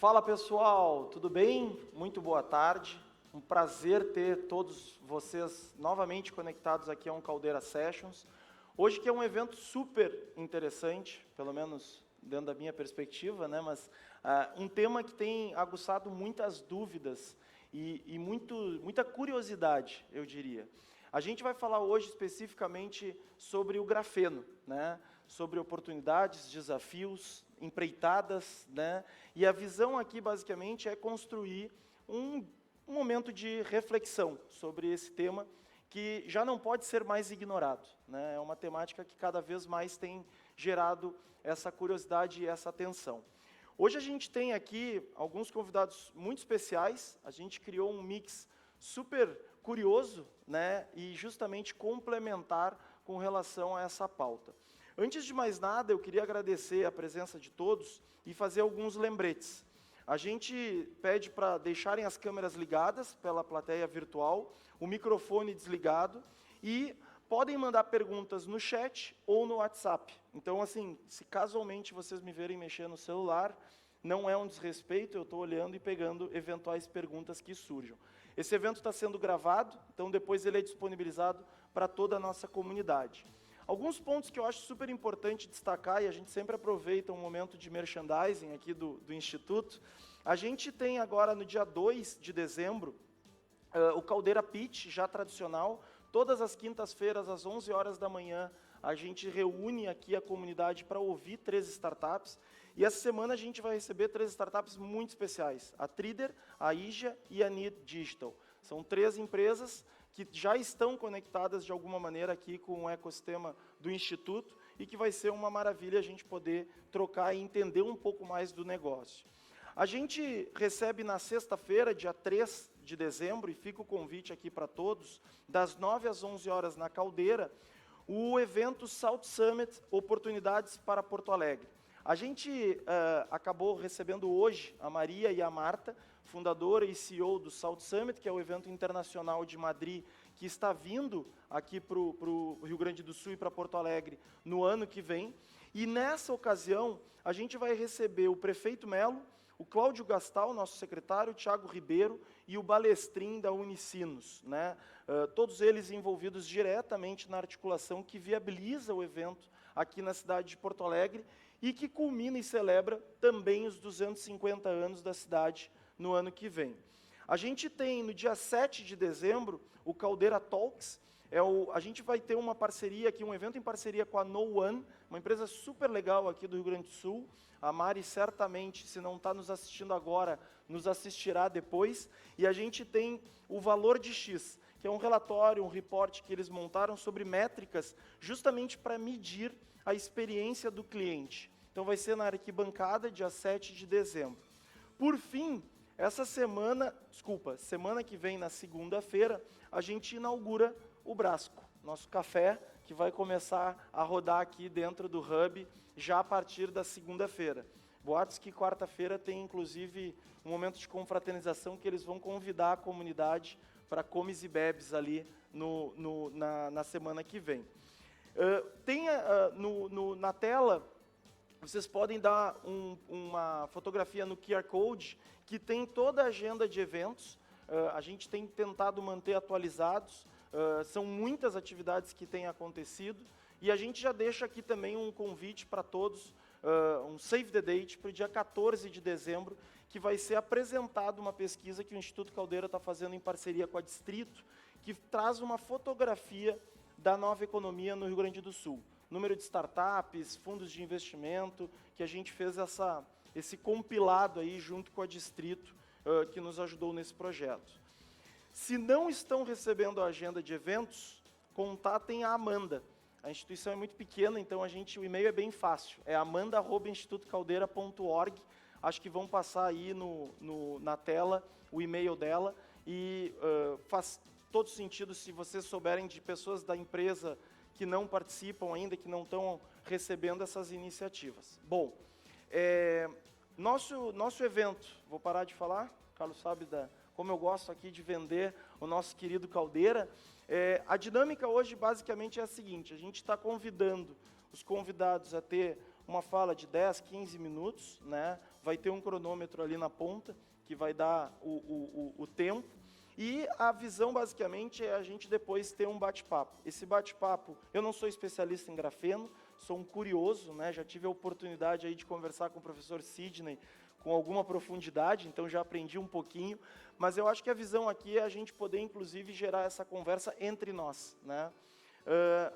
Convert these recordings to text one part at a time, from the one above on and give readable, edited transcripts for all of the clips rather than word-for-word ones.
Fala pessoal, tudo bem? Muito boa tarde. Um prazer ter todos vocês novamente conectados aqui a um Caldeira Sessions. Hoje que é um evento super interessante, pelo menos dentro da minha perspectiva, né? Mas um tema que tem aguçado muitas dúvidas e muita curiosidade, eu diria. A gente vai falar hoje especificamente sobre o grafeno, né? Sobre oportunidades, desafios, empreitadas, né? E a visão aqui, basicamente, é construir um momento de reflexão sobre esse tema que já não pode ser mais ignorado, né? É uma temática que cada vez mais tem gerado essa curiosidade e essa atenção. Hoje a gente tem aqui alguns convidados muito especiais, a gente criou um mix super curioso, né? E justamente complementar com relação a essa pauta. Antes de mais nada, eu queria agradecer a presença de todos e fazer alguns lembretes. A gente pede para deixarem as câmeras ligadas pela plateia virtual, o microfone desligado e podem mandar perguntas no chat ou no WhatsApp. Então, assim, se casualmente vocês me verem mexer no celular, não é um desrespeito, eu estou olhando e pegando eventuais perguntas que surjam. Esse evento está sendo gravado, então depois ele é disponibilizado para toda a nossa comunidade. Alguns pontos que eu acho super importante destacar, e a gente sempre aproveita um momento de merchandising aqui do Instituto, a gente tem agora no dia 2 de dezembro, o Caldeira Pitch, já tradicional, todas as quintas-feiras, às 11 horas da manhã, a gente reúne aqui a comunidade para ouvir 3 startups, e essa semana a gente vai receber 3 startups muito especiais, a Trider, a Ija e a Need Digital. São 3 empresas que já estão conectadas de alguma maneira aqui com o ecossistema do Instituto e que vai ser uma maravilha a gente poder trocar e entender um pouco mais do negócio. A gente recebe na sexta-feira, dia 3 de dezembro, e fica o convite aqui para todos, das 9 às 11 horas na Caldeira, o evento South Summit Oportunidades para Porto Alegre. A gente acabou recebendo hoje a Maria e a Marta, fundadora e CEO do South Summit, que é o evento internacional de Madrid, que está vindo aqui para o Rio Grande do Sul e para Porto Alegre no ano que vem. E nessa ocasião, a gente vai receber o prefeito Melo, o Cláudio Gastal, nosso secretário, o Thiago Ribeiro e o Balestrin da Unicinos, né? Todos eles envolvidos diretamente na articulação que viabiliza o evento aqui na cidade de Porto Alegre e que culmina e celebra também os 250 anos da cidade no ano que vem. A gente tem, no dia 7 de dezembro, o Caldeira Talks. A gente vai ter uma parceria aqui, um evento em parceria com a No One, uma empresa super legal aqui do Rio Grande do Sul. A Mari certamente, se não está nos assistindo agora, nos assistirá depois. E a gente tem o Valor de X, que é um relatório, um report que eles montaram sobre métricas, justamente para medir a experiência do cliente. Então vai ser na arquibancada, dia 7 de dezembro. Por fim, semana que vem, na segunda-feira, a gente inaugura o Brasco, nosso café, que vai começar a rodar aqui dentro do Hub, já a partir da segunda-feira. Boatos que quarta-feira tem, inclusive, um momento de confraternização que eles vão convidar a comunidade para comes e bebes ali na semana que vem. Na tela, vocês podem dar uma fotografia no QR Code, que tem toda a agenda de eventos. A gente tem tentado manter atualizados. São muitas atividades que têm acontecido. E a gente já deixa aqui também um convite para todos, um save the date, para o dia 14 de dezembro, que vai ser apresentada uma pesquisa que o Instituto Caldeira está fazendo em parceria com a Distrito, que traz uma fotografia da nova economia no Rio Grande do Sul. Número de startups, fundos de investimento, que a gente fez esse compilado aí junto com a Distrito, que nos ajudou nesse projeto. Se não estão recebendo a agenda de eventos, contatem a Amanda. A instituição é muito pequena, então o e-mail é bem fácil. É amanda@institutocaldeira.org. Acho que vão passar aí na tela o e-mail dela. E faz todo sentido se vocês souberem de pessoas da empresa que não participam ainda, que não estão recebendo essas iniciativas. Bom, nosso evento, vou parar de falar, o Carlos sabe como eu gosto aqui de vender o nosso querido Caldeira. A dinâmica hoje basicamente é a seguinte: a gente está convidando os convidados a ter uma fala de 10, 15 minutos, né? Vai ter um cronômetro ali na ponta, que vai dar o tempo. E a visão, basicamente, é a gente depois ter um bate-papo. Esse bate-papo, eu não sou especialista em grafeno, sou um curioso, né? Já tive a oportunidade aí de conversar com o professor Sidney com alguma profundidade, então já aprendi um pouquinho, mas eu acho que a visão aqui é a gente poder, inclusive, gerar essa conversa entre nós, né?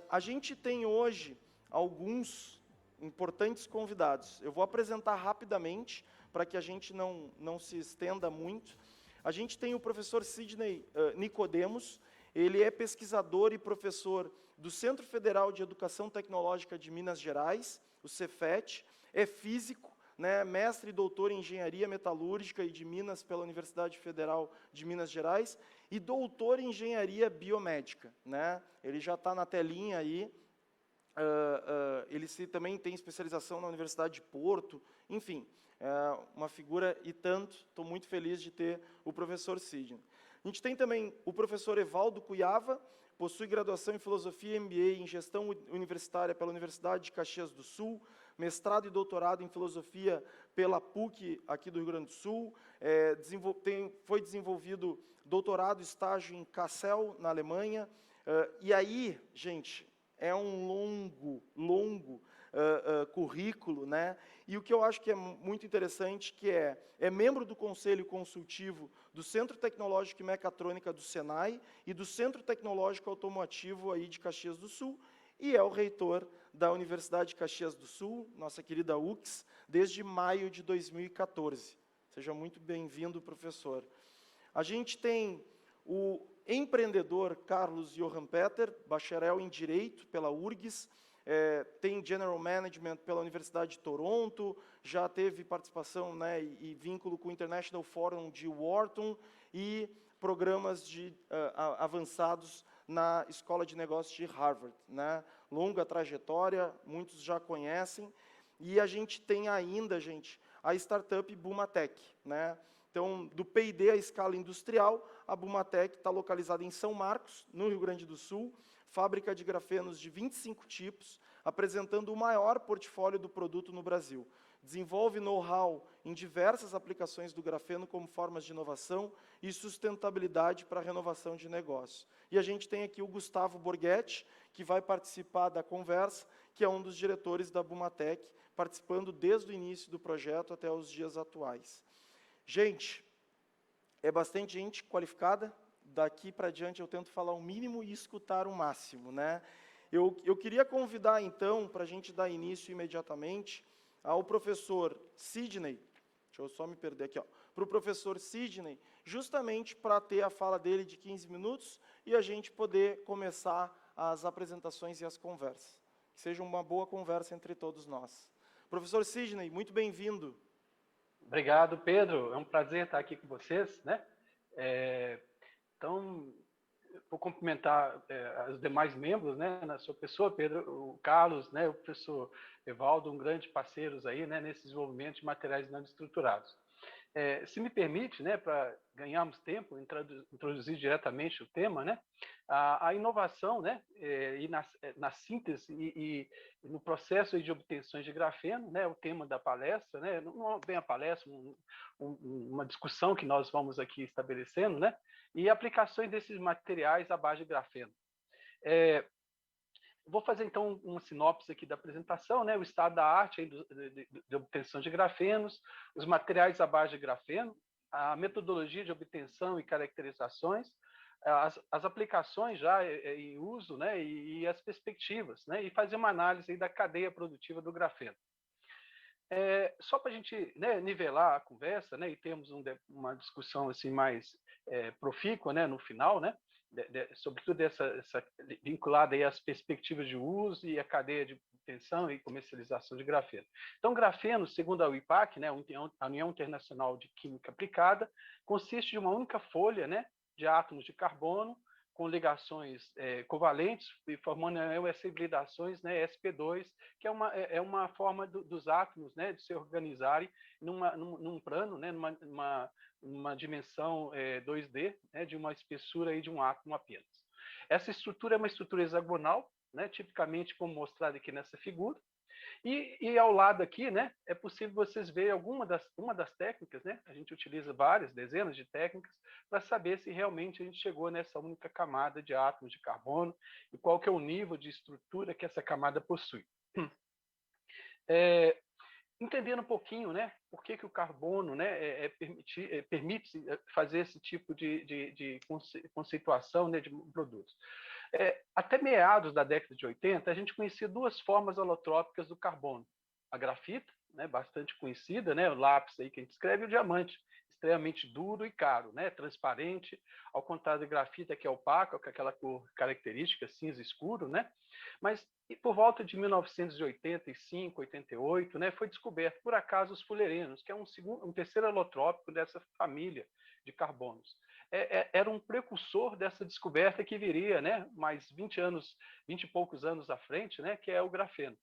A gente tem hoje alguns importantes convidados. Eu vou apresentar rapidamente, para que a gente não se estenda muito. A gente tem o professor Sidney Nicodemos, ele é pesquisador e professor do Centro Federal de Educação Tecnológica de Minas Gerais, o Cefet, é físico, né, mestre e doutor em Engenharia Metalúrgica e de Minas pela Universidade Federal de Minas Gerais, e doutor em Engenharia Biomédica, né? Ele já está na telinha aí, ele também tem especialização na Universidade de Porto, enfim, uma figura e tanto, estou muito feliz de ter o professor Sidney. A gente tem também o professor Evaldo Cuiava, possui graduação em Filosofia e MBA em Gestão Universitária pela Universidade de Caxias do Sul, mestrado e doutorado em Filosofia pela PUC, aqui do Rio Grande do Sul, foi desenvolvido doutorado e estágio em Kassel, na Alemanha, e aí, gente, é um longo currículo, né? E o que eu acho que é muito interessante, que é membro do Conselho Consultivo do Centro Tecnológico e Mecatrônica do Senai e do Centro Tecnológico Automotivo aí de Caxias do Sul, e é o reitor da Universidade de Caxias do Sul, nossa querida UX, desde maio de 2014. Seja muito bem-vindo, professor. A gente tem o empreendedor Carlos Johan Peter, bacharel em Direito pela URGS, tem General Management pela Universidade de Toronto, já teve participação, né, e vínculo com o International Forum de Wharton e programas avançados na Escola de Negócios de Harvard, né? Longa trajetória, muitos já conhecem. E a gente tem ainda, gente, a startup Bumatec, né? Então, do P&D à escala industrial, a Bumatec está localizada em São Marcos, no Rio Grande do Sul, fábrica de grafenos de 25 tipos, apresentando o maior portfólio do produto no Brasil. Desenvolve know-how em diversas aplicações do grafeno como formas de inovação e sustentabilidade para a renovação de negócio. E a gente tem aqui o Gustavo Borghetti, que vai participar da conversa, que é um dos diretores da Bumatec, participando desde o início do projeto até os dias atuais. Gente, é bastante gente qualificada. Daqui para diante eu tento falar o mínimo e escutar o máximo, né? Eu queria convidar, então, para a gente dar início imediatamente, ao professor Sidney, deixa eu só me perder aqui, para o professor Sidney, justamente para ter a fala dele de 15 minutos e a gente poder começar as apresentações e as conversas. Que seja uma boa conversa entre todos nós. Professor Sidney, muito bem-vindo. Obrigado, Pedro. É um prazer estar aqui com vocês, né? Então, vou cumprimentar os demais membros, né, na sua pessoa, Pedro, o Carlos, né, o professor Evaldo, um grande parceiros aí, né, nesse desenvolvimento de materiais não estruturados. Se me permite, né, para ganharmos tempo, introduzir diretamente o tema, né, a inovação, né, e na síntese e no processo de obtenção de grafeno, né, o tema da palestra, né, não bem a palestra, uma discussão que nós vamos aqui estabelecendo, né, e aplicações desses materiais à base de grafeno. Vou fazer, então, uma sinopse aqui da apresentação, né? O estado da arte aí de obtenção de grafenos, os materiais à base de grafeno, a metodologia de obtenção e caracterizações, as aplicações já em uso, né? E as perspectivas, né? E fazer uma análise aí da cadeia produtiva do grafeno. Só para a gente, né, nivelar a conversa, né? E termos uma discussão assim mais profícua, né? No final, né? Sobretudo essa vinculada aí às perspectivas de uso e a cadeia de obtenção e comercialização de grafeno. Então, grafeno, segundo a UIPAC, né, a União Internacional de Química Aplicada, consiste de uma única folha, né, de átomos de carbono com ligações covalentes e formando essas hibridações, né, sp2, que é uma forma dos átomos, né, de se organizarem num plano, né, numa dimensão 2D, né, de uma espessura aí de um átomo apenas. Essa estrutura é uma estrutura hexagonal, né, tipicamente como mostrado aqui nessa figura, E ao lado aqui, né, é possível vocês verem uma das técnicas, né? A gente utiliza várias, dezenas de técnicas para saber se realmente a gente chegou nessa única camada de átomos de carbono e qual que é o nível de estrutura que essa camada possui. Entendendo um pouquinho, né, por que o carbono, né, permite fazer esse tipo de conceituação, né, de produtos. Até meados da década de 80, a gente conhecia duas formas alotrópicas do carbono. A grafita, né, bastante conhecida, né, o lápis aí que a gente escreve, e o diamante, extremamente duro e caro, né, transparente, ao contrário da grafita, que é opaca, com aquela cor característica, cinza escuro, né? Mas por volta de 1985, 88, né, foi descoberto, por acaso, os fullerenos, que é um terceiro alotrópico dessa família de carbonos. Era um precursor dessa descoberta que viria, né, mais 20 e poucos anos à frente, né, que é o grafeno.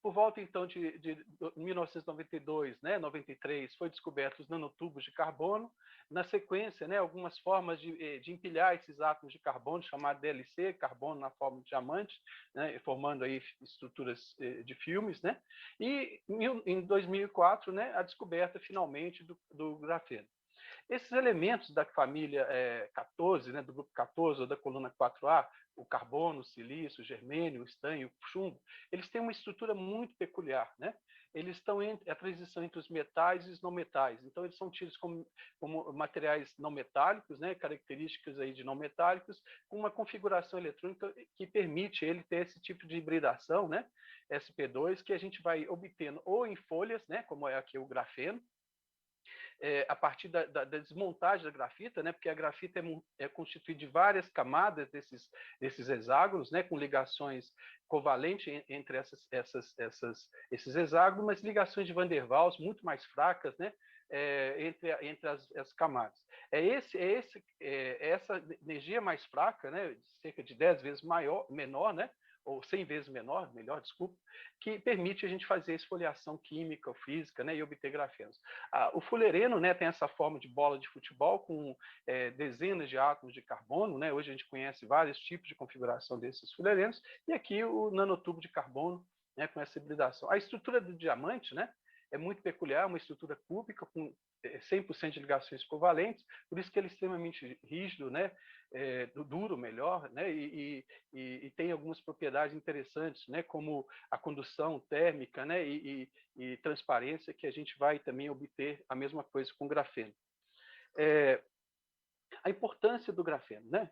Por volta, então, de 1992, né, 93, foi descoberto os nanotubos de carbono. Na sequência, né, algumas formas de empilhar esses átomos de carbono, chamado DLC, carbono na forma de diamante, né, formando aí estruturas de filmes. Né? E em 2004, né, a descoberta, finalmente, do grafeno. Esses elementos da família 14, né, do grupo 14, ou da coluna 4A, o carbono, o silício, o germânio, o estânio, o chumbo, eles têm uma estrutura muito peculiar. Né? Eles estão entre a transição entre os metais e os não metais. Então, eles são tidos como materiais não metálicos, né, características aí de não metálicos, com uma configuração eletrônica que permite ele ter esse tipo de hibridação, né, sp2, que a gente vai obtendo ou em folhas, né, como é aqui o grafeno, a partir da desmontagem da grafita, né, porque a grafita é constituída de várias camadas desses hexágonos, né, com ligações covalentes entre esses hexágonos, mas ligações de Van der Waals muito mais fracas, né, entre as camadas. Essa energia mais fraca, né, cerca de 10 vezes menor, né, ou 100 vezes menor, melhor, desculpa, que permite a gente fazer esfoliação química ou física, né, e obter grafenos. O fullereno, né, tem essa forma de bola de futebol com dezenas de átomos de carbono. Né, hoje a gente conhece vários tipos de configuração desses fullerenos, e aqui o nanotubo de carbono, né, com essa hibridação. A estrutura do diamante, né, é muito peculiar, uma estrutura cúbica com 100% de ligações covalentes, por isso que ele é extremamente rígido, né, duro, melhor, né, e tem algumas propriedades interessantes, né, como a condução térmica, né, e transparência, que a gente vai também obter a mesma coisa com grafeno. A importância do grafeno, né?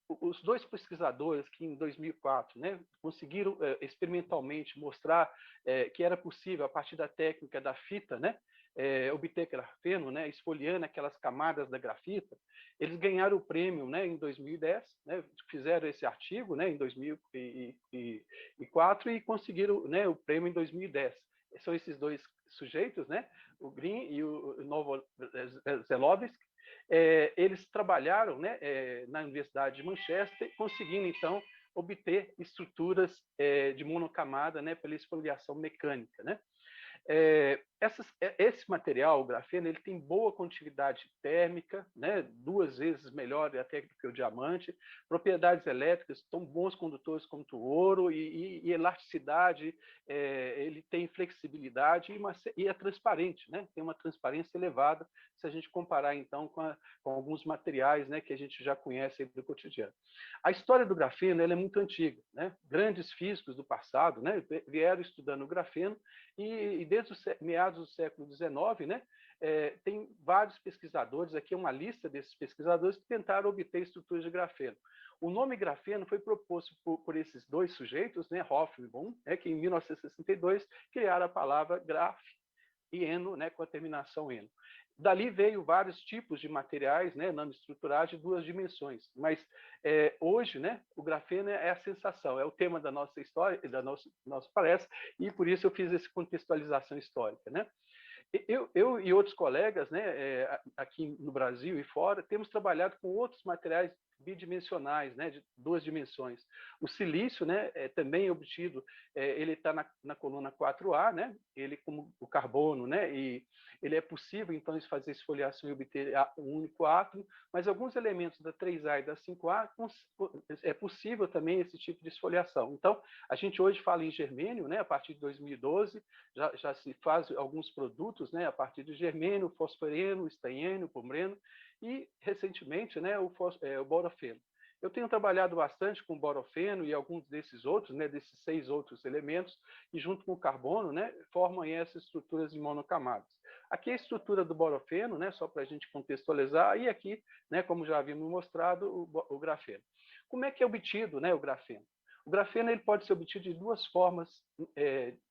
Os dois pesquisadores que em 2004, né, conseguiram experimentalmente mostrar que era possível, a partir da técnica da fita, né, obter grafeno, né, esfoliando aquelas camadas da grafita. Eles ganharam o prêmio, né, em 2010, né, fizeram esse artigo, né, em 2004 e conseguiram, né, o prêmio em 2010. São esses dois sujeitos, né, o Green e o Novoselowski. Eles trabalharam, né, na Universidade de Manchester, conseguindo, então, obter estruturas de monocamada, né, pela esfoliação mecânica. Né? Esse material, o grafeno, ele tem boa condutividade térmica, né, 2 vezes melhor até do que o diamante, propriedades elétricas, tão bons condutores quanto o ouro, e elasticidade, ele tem flexibilidade e é transparente, né, tem uma transparência elevada, se a gente comparar, então, com alguns materiais, né, que a gente já conhece do cotidiano. A história do grafeno ela é muito antiga. Né? Grandes físicos do passado, né, vieram estudando o grafeno, e desde os meados do século XIX, né, tem vários pesquisadores, aqui é uma lista desses pesquisadores que tentaram obter estruturas de grafeno. O nome grafeno foi proposto por esses dois sujeitos, né, Hoff e Bohm, que em 1962 criaram a palavra graf e eno, né, com a terminação eno. Dali veio vários tipos de materiais, né, nanoestruturados de 2 dimensões. Mas hoje, né, o grafeno é a sensação, é o tema da nossa história, da nossa palestra, e por isso eu fiz essa contextualização histórica. Né? Eu e outros colegas, né, aqui no Brasil e fora, temos trabalhado com outros materiais bidimensionais, né, de 2 dimensões. O silício, né, também é obtido, ele está na coluna 4A, né, ele como o carbono, né, e ele é possível, então, fazer esfoliação e obter um único átomo, mas alguns elementos da 3A e da 5A é possível também esse tipo de esfoliação. Então, a gente hoje fala em germênio, né, a partir de 2012, já se faz alguns produtos, né, a partir de germênio, fosforeno, estanhênio, pombreno e, recentemente, né, o borofeno. Eu tenho trabalhado bastante com borofeno e alguns desses outros, né, desses 6 outros elementos, e junto com o carbono, né, formam essas estruturas em monocamadas. Aqui é a estrutura do borofeno, né, só para a gente contextualizar, e aqui, né, como já havíamos mostrado, o grafeno. Como é que é obtido, né, o grafeno? O grafeno ele pode ser obtido de 2 formas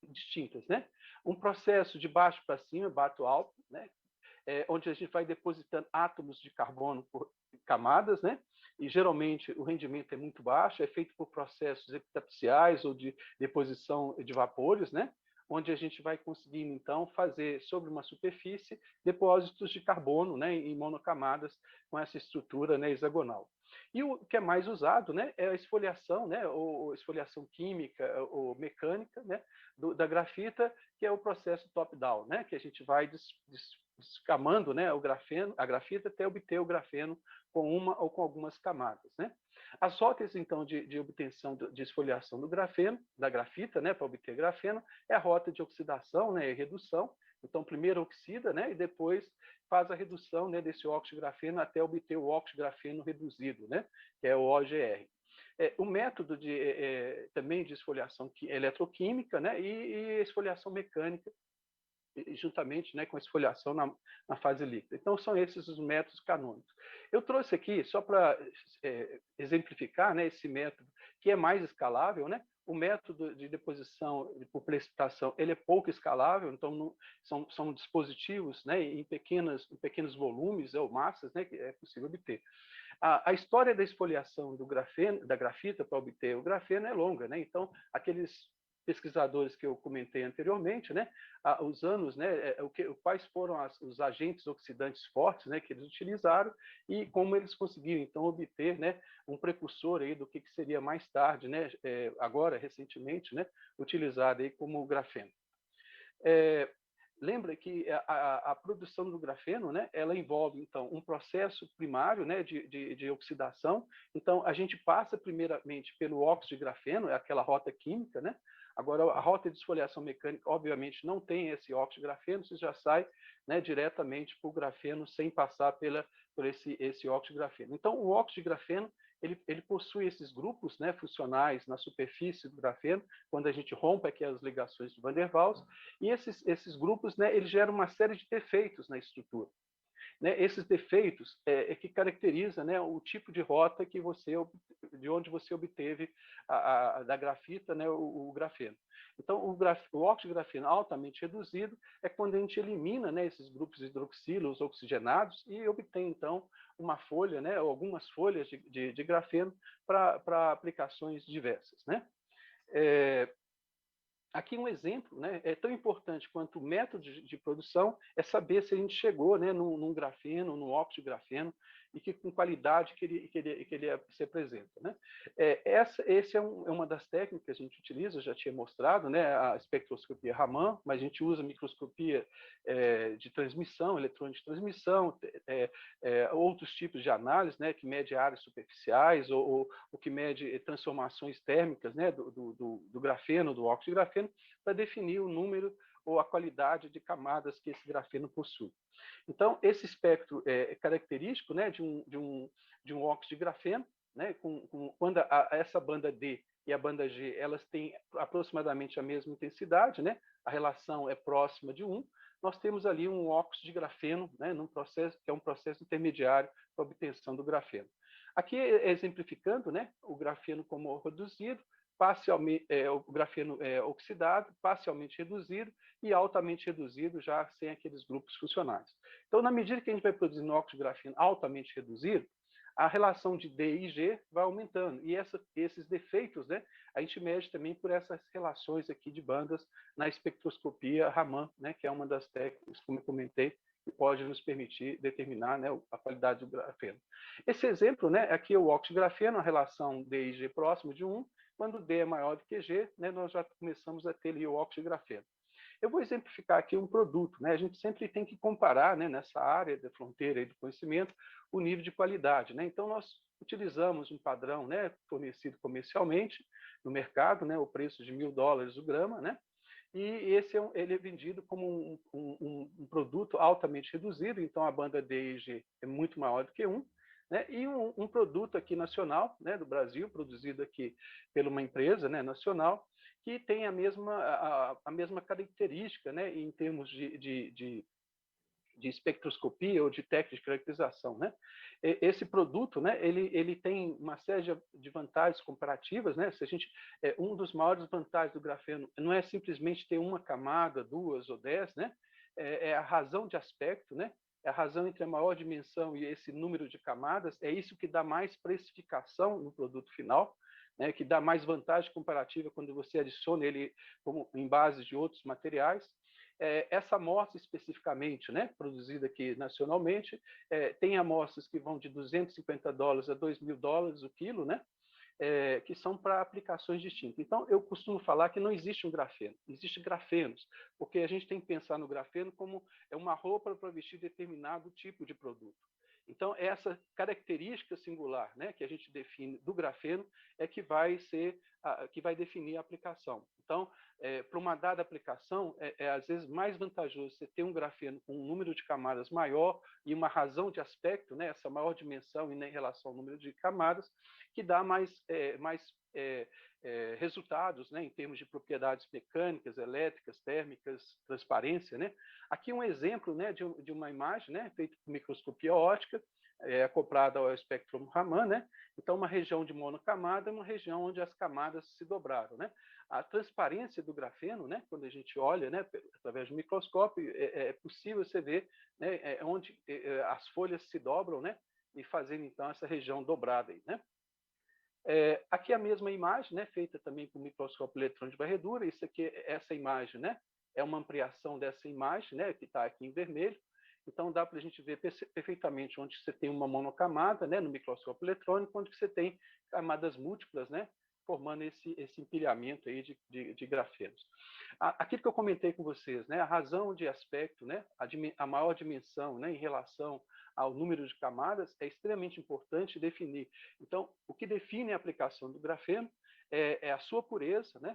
distintas, né? Um processo de baixo para cima, bato alto, né? Onde a gente vai depositando átomos de carbono por camadas, né? E geralmente o rendimento é muito baixo, é feito por processos epitaxiais ou de deposição de vapores, né? Onde a gente vai conseguindo, então, fazer sobre uma superfície depósitos de carbono, né, em monocamadas com essa estrutura, né, hexagonal. E o que é mais usado, né, é a esfoliação, né, ou esfoliação química ou mecânica, né, da grafita, que é o processo top-down, né, que a gente vai descamando, né, a grafita até obter o grafeno com uma ou com algumas camadas, né. As rotas, então, de obtenção de esfoliação do grafeno, da grafita, né, para obter grafeno, é a rota de oxidação, né, e redução. Então, primeiro oxida, né, e depois faz a redução, né, desse óxido de grafeno até obter o óxido de grafeno reduzido, né, que é o OGR. O método também de esfoliação eletroquímica, né, e esfoliação mecânica, juntamente, né, com a esfoliação na fase líquida. Então, são esses os métodos canônicos. Eu trouxe aqui, só para exemplificar, né, esse método que é mais escalável, né? O método de deposição por precipitação ele é pouco escalável, então são dispositivos, né, em pequenos volumes ou massas, né, que é possível obter. A história da esfoliação do grafeno, da grafita para obter o grafeno é longa, né? Então, aqueles pesquisadores que eu comentei anteriormente, né, os anos, né, quais foram os agentes oxidantes fortes, né, que eles utilizaram e como eles conseguiram então obter, né, um precursor aí do que seria mais tarde, né, agora recentemente, né, utilizado aí como o grafeno. Lembra que a produção do grafeno, né, ela envolve, então, um processo primário, né, de oxidação. Então, a gente passa, primeiramente, pelo óxido de grafeno, é aquela rota química, né? Agora, a rota de esfoliação mecânica, obviamente, não tem esse óxido de grafeno, você já sai, né, diretamente para o grafeno sem passar por esse óxido de grafeno. Então, o óxido de grafeno ele possui esses grupos, né, funcionais na superfície do grafeno, quando a gente rompe aqui as ligações de Van der Waals, e esses grupos, né, eles geram uma série de defeitos na estrutura. Né? Esses defeitos que caracteriza, né, o tipo de rota de onde você obteve da grafita, né, o grafeno. Então, o óxido de grafeno altamente reduzido é quando a gente elimina, né, esses grupos hidroxilos oxigenados e obtém, então, uma folha, né, ou algumas folhas de grafeno para aplicações diversas. Né? Aqui um exemplo, né, é tão importante quanto o método de produção é saber se a gente chegou, né, num grafeno, num óxido de grafeno, e que com qualidade que ele se apresenta. Né? Essa é uma das técnicas que a gente utiliza, eu já tinha mostrado, né, a espectroscopia Raman, mas a gente usa microscopia de transmissão, eletrônica de transmissão, outros tipos de análise, né, que mede áreas superficiais ou que mede transformações térmicas, né, do grafeno, do óxido de grafeno, para definir o número ou a qualidade de camadas que esse grafeno possui. Então, esse espectro é característico, né, de um óxido de grafeno, né, quando essa banda D e a banda G elas têm aproximadamente a mesma intensidade, né, a relação é próxima de 1, nós temos ali um óxido de grafeno, né, num processo que é um processo intermediário para a obtenção do grafeno. Aqui, exemplificando, né, o grafeno como reduzido, o grafeno oxidado, parcialmente reduzido e altamente reduzido, já sem aqueles grupos funcionais. Então, na medida que a gente vai produzindo óxido de grafeno altamente reduzido, a relação de D e G vai aumentando. E esses defeitos, né, a gente mede também por essas relações aqui de bandas na espectroscopia Raman, né, que é uma das técnicas, como eu comentei, que pode nos permitir determinar, né, a qualidade do grafeno. Esse exemplo, né, aqui é o óxido de grafeno, a relação D e G próximo de 1, quando D é maior do que G, né, nós já começamos a ter ali o óxido de grafeno. Eu vou exemplificar aqui um produto, né? A gente sempre tem que comparar, né, nessa área da fronteira e do conhecimento, o nível de qualidade, né? Então nós utilizamos um padrão, né, fornecido comercialmente no mercado, né, o preço de $1.000 o grama, né? E ele é vendido como um produto altamente reduzido, então a banda D e G é muito maior do que 1, né? E um produto aqui nacional, né, do Brasil, produzido aqui por uma empresa, né, nacional, que tem a mesma característica, né, em termos de espectroscopia ou de técnica de caracterização, né? Esse produto, né, ele tem uma série de vantagens comparativas, né? Se a gente, um dos maiores vantagens do grafeno não é simplesmente ter uma camada, 2 ou 10, né? É a razão de aspecto, né? É a razão entre a maior dimensão e esse número de camadas, é isso que dá mais precificação no produto final, né, que dá mais vantagem comparativa quando você adiciona ele como, em base de outros materiais. Essa amostra especificamente, né, produzida aqui nacionalmente, tem amostras que vão de $250 a $2.000 o quilo, né, que são para aplicações distintas. Então, eu costumo falar que não existe um grafeno, existe grafenos, porque a gente tem que pensar no grafeno como uma roupa para vestir determinado tipo de produto. Então, essa característica singular, né, que a gente define do grafeno é que vai definir a aplicação. Então, para uma dada aplicação, às vezes mais vantajoso você ter um grafeno com um número de camadas maior e uma razão de aspecto, né, essa maior dimensão em relação ao número de camadas, que dá mais resultados, né, em termos de propriedades mecânicas, elétricas, térmicas, transparência, né? Aqui um exemplo, né, de uma imagem, né, feita com microscopia óptica, acoplada ao espectro Raman, né? Então, uma região de monocamada é uma região onde as camadas se dobraram, né? A transparência do grafeno, né, quando a gente olha, né, através do microscópio, é possível você ver, né, onde as folhas se dobram, né, e fazendo então essa região dobrada aí, né? Aqui a mesma imagem, né, feita também com microscópio eletrônico de varredura. Isso aqui, essa imagem, né, é uma ampliação dessa imagem, né, que está aqui em vermelho. Então dá para a gente ver perfeitamente onde você tem uma monocamada, né, no microscópio eletrônico, onde você tem camadas múltiplas, né, formando esse empilhamento aí de grafenos. Aquilo que eu comentei com vocês, né, a razão de aspecto, né, a maior dimensão, né, em relação ao número de camadas, é extremamente importante definir. Então, o que define a aplicação do grafeno é a sua pureza, né?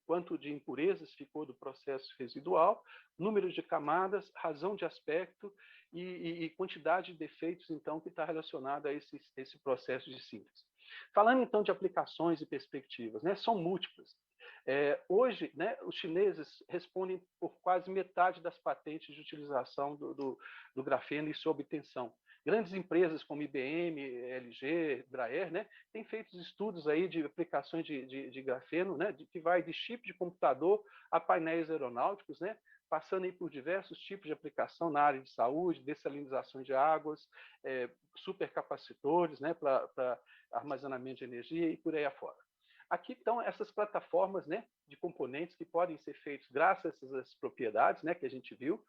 Quanto de impurezas ficou do processo residual, número de camadas, razão de aspecto e quantidade de defeitos, então, que está relacionada a esse processo de síntese. Falando, então, de aplicações e perspectivas, né? São múltiplas. Hoje, né, os chineses respondem por quase metade das patentes de utilização do grafeno e sua obtenção. Grandes empresas como IBM, LG, Braer, né, têm feito estudos aí de aplicações de grafeno, né, que vai de chip de computador a painéis aeronáuticos, né, passando aí por diversos tipos de aplicação na área de saúde, dessalinização de águas, supercapacitores, né, para armazenamento de energia e por aí afora. Aqui estão essas plataformas, né, de componentes que podem ser feitos graças a essas propriedades, né, que a gente viu.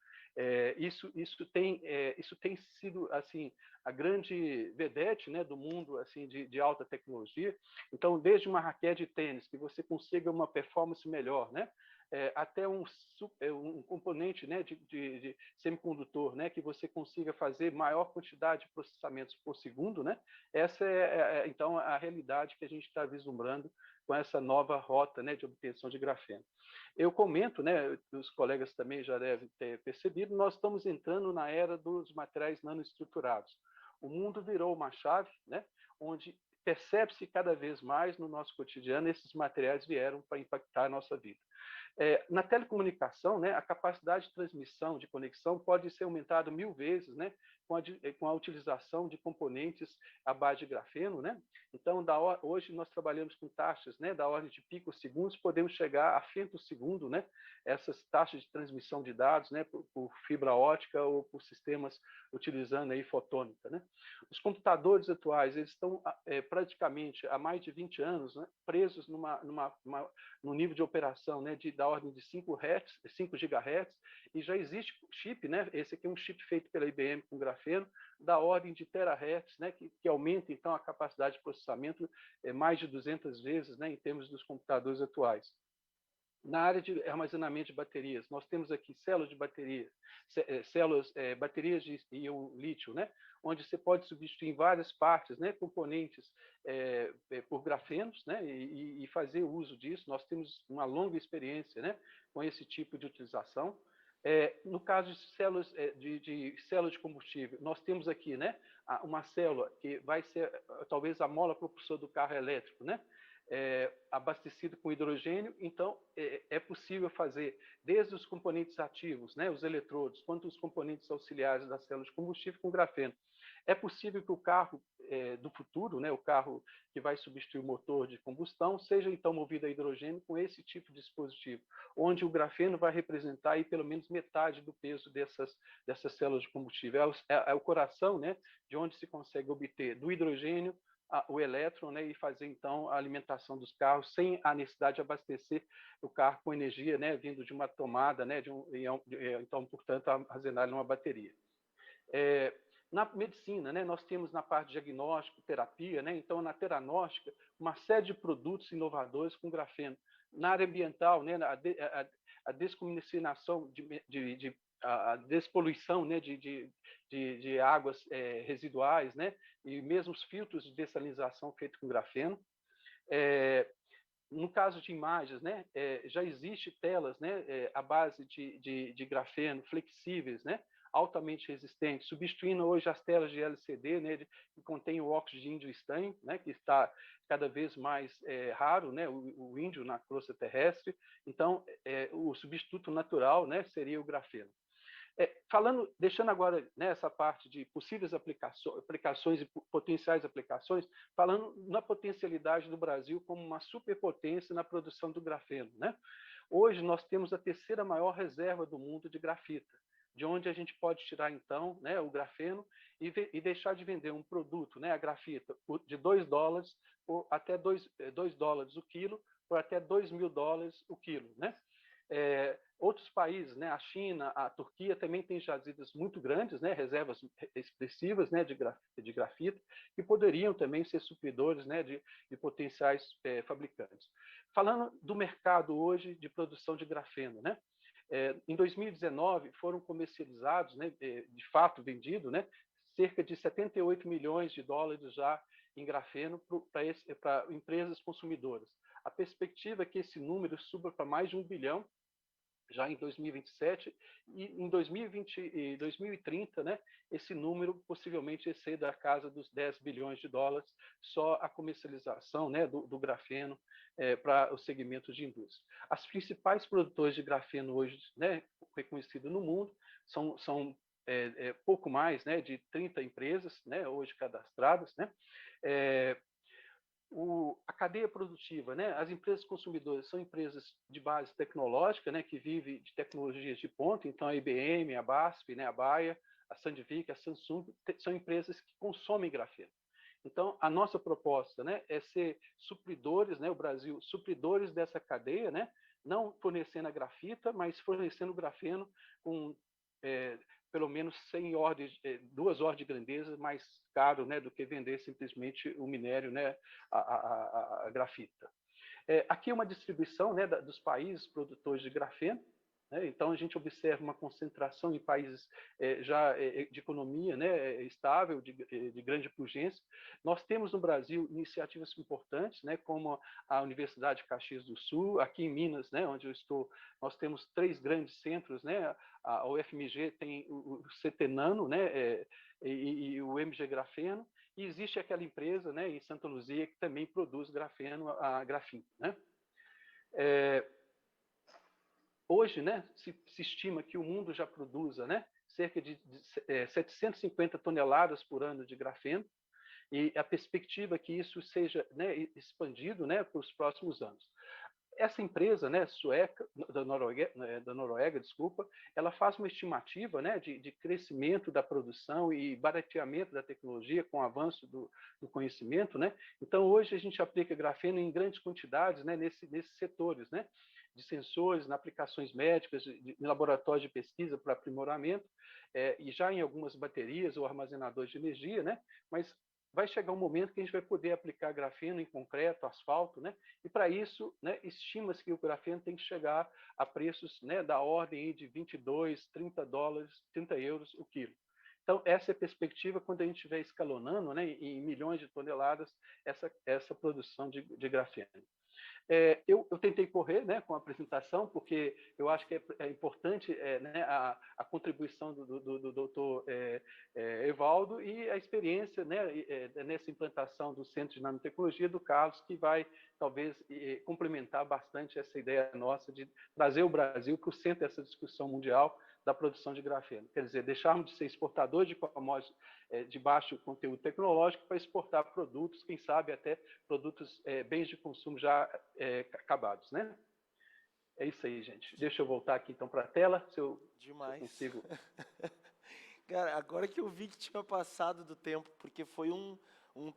Isso tem sido assim a grande vedete, né, do mundo assim de alta tecnologia. Então, desde uma raquete de tênis que você consiga uma performance melhor, né, até um componente, né, de semicondutor, né, que você consiga fazer maior quantidade de processamentos por segundo, né? Essa então a realidade que a gente está vislumbrando com essa nova rota, né, de obtenção de grafeno. Eu comento, né, os colegas também já devem ter percebido, nós estamos entrando na era dos materiais nanoestruturados. O mundo virou uma chave, né, onde percebe-se cada vez mais no nosso cotidiano esses materiais vieram para impactar a nossa vida. Na telecomunicação, né, a capacidade de transmissão, de conexão, pode ser aumentada 1000 vezes, né, com a utilização de componentes à base de grafeno, né? Então, hoje nós trabalhamos com taxas, né, da ordem de picosegundos, podemos chegar a femtosegundo, né? Essas taxas de transmissão de dados, né, por fibra ótica ou por sistemas utilizando aí fotônica, né? Os computadores atuais, eles estão praticamente há mais de 20 anos, né, presos num nível de operação, né, da ordem de 5 Hz, 5 GHz, e já existe chip, né? Esse aqui é um chip feito pela IBM com grafeno, da ordem de terahertz, né? Que aumenta, então, a capacidade de processamento mais de 200 vezes, né? Em termos dos computadores atuais. Na área de armazenamento de baterias, nós temos aqui células de baterias, baterias de íon lítio, né? Onde você pode substituir em várias partes, né, componentes por grafenos, né, e fazer uso disso. Nós temos uma longa experiência, né, com esse tipo de utilização. No caso de células de combustível, nós temos aqui, né, uma célula que vai ser talvez a mola propulsora do carro elétrico, né? Abastecido com hidrogênio, então é possível fazer desde os componentes ativos, né, os eletrodos, quanto os componentes auxiliares da célula de combustível com grafeno. É possível que o carro do futuro, né, o carro que vai substituir o motor de combustão, seja então movido a hidrogênio com esse tipo de dispositivo, onde o grafeno vai representar aí pelo menos metade do peso dessas células de combustível. É o coração, né, de onde se consegue obter do hidrogênio o elétron, né, e fazer então a alimentação dos carros sem a necessidade de abastecer o carro com energia, né, vindo de uma tomada, né, então, portanto, armazenar numa bateria. Na medicina, né, nós temos na parte de diagnóstico, terapia, né, então na teranóstica, uma série de produtos inovadores com grafeno. Na área ambiental, né, a descontaminação a despoluição, né, de águas residuais, né, e mesmo os filtros de dessalinização feitos com grafeno. No caso de imagens, né, já existe telas, né, à base de grafeno flexíveis, né, altamente resistentes, substituindo hoje as telas de LCD, né, que contém o óxido de índio estanho, né, que está cada vez mais raro, né, o índio na crosta terrestre. Então, o substituto natural, né, seria o grafeno. Deixando agora, né, essa parte de possíveis aplicações e potenciais aplicações, falando na potencialidade do Brasil como uma superpotência na produção do grafeno, né? Hoje nós temos a terceira maior reserva do mundo de grafita, de onde a gente pode tirar então, né, o grafeno e deixar de vender um produto, né, a grafita, de $2 por até $2 o quilo, por até $2.000 o quilo, né? Outros países, né, a China, a Turquia também têm jazidas muito grandes, né, reservas expressivas, né, de grafita, que poderiam também ser supridores, né, de potenciais fabricantes. Falando do mercado hoje de produção de grafeno, né, em 2019 foram comercializados, né, de fato vendido, né, cerca de $78 milhões já em grafeno para empresas consumidoras. A perspectiva é que esse número suba para mais de 1 bilhão já em 2027, e em 2020 e 2030, né, esse número possivelmente exceda a casa dos $10 bilhões, só a comercialização, né, do grafeno para os segmentos de indústria. As principais produtoras de grafeno hoje, né, reconhecidas no mundo, são pouco mais, né, de 30 empresas, né, hoje cadastradas, né. A cadeia produtiva, né? As empresas consumidoras são empresas de base tecnológica, né? Que vivem de tecnologias de ponta, então a IBM, a BASF, né? A Bayer, a Sandvik, a Samsung, são empresas que consomem grafeno. Então, a nossa proposta, né, é ser supridores, né, o Brasil, supridores dessa cadeia, né, não fornecendo a grafita, mas fornecendo o grafeno com pelo menos 2 ordens de grandeza mais caro, né, do que vender simplesmente o minério, né, a grafita. Aqui é uma distribuição, né, dos países produtores de grafeno, né? Então, a gente observa uma concentração em países já de economia, né, estável, de grande pujança. Nós temos no Brasil iniciativas importantes, né, como a Universidade de Caxias do Sul, aqui em Minas, né, onde eu estou, nós temos 3 grandes centros, né, a UFMG tem o CETENANO, né, e o MG Grafeno, e existe aquela empresa, né, em Santa Luzia que também produz grafeno, a Grafin, né? hoje, né, se estima que o mundo já produza, né, cerca de 750 toneladas por ano de grafeno, e a perspectiva é que isso seja, né, expandido, né, para os próximos anos. Essa empresa, né, sueca, da Noruega, desculpa, ela faz uma estimativa, né, de crescimento da produção e barateamento da tecnologia com o avanço do conhecimento, né? Então, hoje a gente aplica grafeno em grandes quantidades, né, nesses setores, né, de sensores, na aplicações médicas, em laboratórios de pesquisa para aprimoramento, e já em algumas baterias ou armazenadores de energia, né? Mas vai chegar um momento que a gente vai poder aplicar grafeno em concreto, asfalto, né? E para isso, né, estima-se que o grafeno tem que chegar a preços, né, da ordem de 22, 30 dólares, 30 euros o quilo. Então, essa é a perspectiva quando a gente estiver escalonando, né, em milhões de toneladas essa produção de grafeno. Eu tentei correr, né, com a apresentação, porque eu acho que é importante, né, a contribuição do doutor Evaldo e a experiência, né, nessa implantação do Centro de Nanotecnologia do Carlos, que vai talvez complementar bastante essa ideia nossa de trazer o Brasil para o centro dessa discussão mundial da produção de grafeno. Quer dizer, deixarmos de ser exportador de commodities de baixo conteúdo tecnológico para exportar produtos, quem sabe até produtos, bens de consumo já acabados, né? É isso aí, gente. Deixa eu voltar aqui então para a tela, se eu consigo. Cara, agora que eu vi que tinha passado do tempo, porque foi um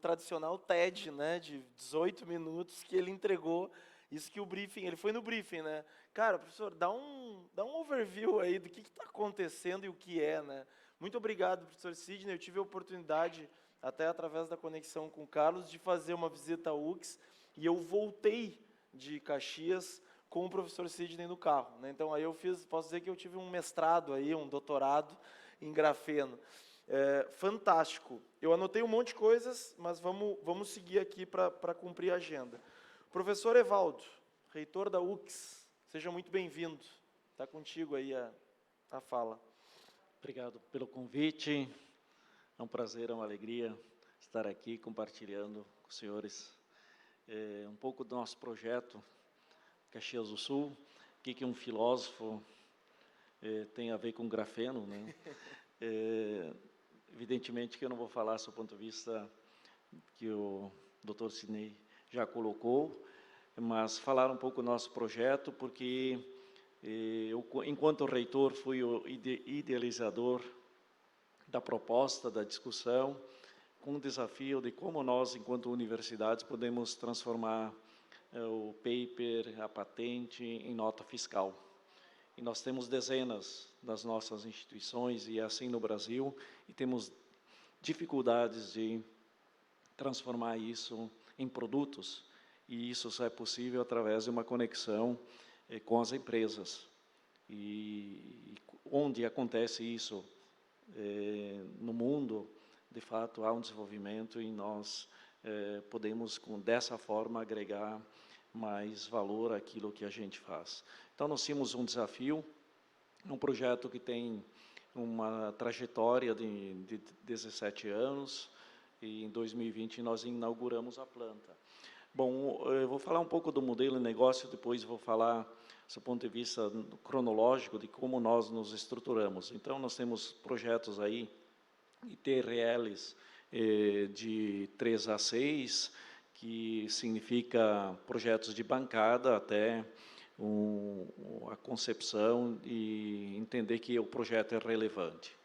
tradicional TED, né, de 18 minutos que ele entregou. Isso que o briefing, ele foi no briefing, né? Cara, professor, dá um overview aí do que está acontecendo e o que é, né? Muito obrigado, professor Sidney. Eu tive a oportunidade, até através da conexão com o Carlos, de fazer uma visita à UX, e eu voltei de Caxias com o professor Sidney no carro, né? Então, aí eu posso dizer que eu tive um mestrado aí, um doutorado em grafeno. Fantástico. Eu anotei um monte de coisas, mas vamos seguir aqui para cumprir a agenda. Professor Evaldo, reitor da UX, seja muito bem-vindo. Está contigo aí a fala. Obrigado pelo convite. É um prazer, é uma alegria estar aqui compartilhando com os senhores um pouco do nosso projeto Caxias do Sul. O que um filósofo tem a ver com grafeno, né? Evidentemente que eu não vou falar do ponto de vista que o Dr. Sidney já colocou, mas falar um pouco do nosso projeto, porque eu, enquanto reitor, fui o idealizador da proposta, da discussão, com o desafio de como nós, enquanto universidades, podemos transformar o paper, a patente, em nota fiscal. E nós temos dezenas das nossas instituições, e assim no Brasil, e temos dificuldades de transformar isso em produtos, e isso só é possível através de uma conexão com as empresas. E onde acontece isso no mundo, de fato, há um desenvolvimento e nós podemos, dessa forma, agregar mais valor àquilo que a gente faz. Então, nós tínhamos um desafio, um projeto que tem uma trajetória de 17 anos, e em 2020 nós inauguramos a planta. Bom, eu vou falar um pouco do modelo de negócio, depois vou falar, do ponto de vista cronológico, de como nós nos estruturamos. Então, nós temos projetos aí, TRLs de 3 a 6, que significa projetos de bancada até a concepção e entender que o projeto é relevante.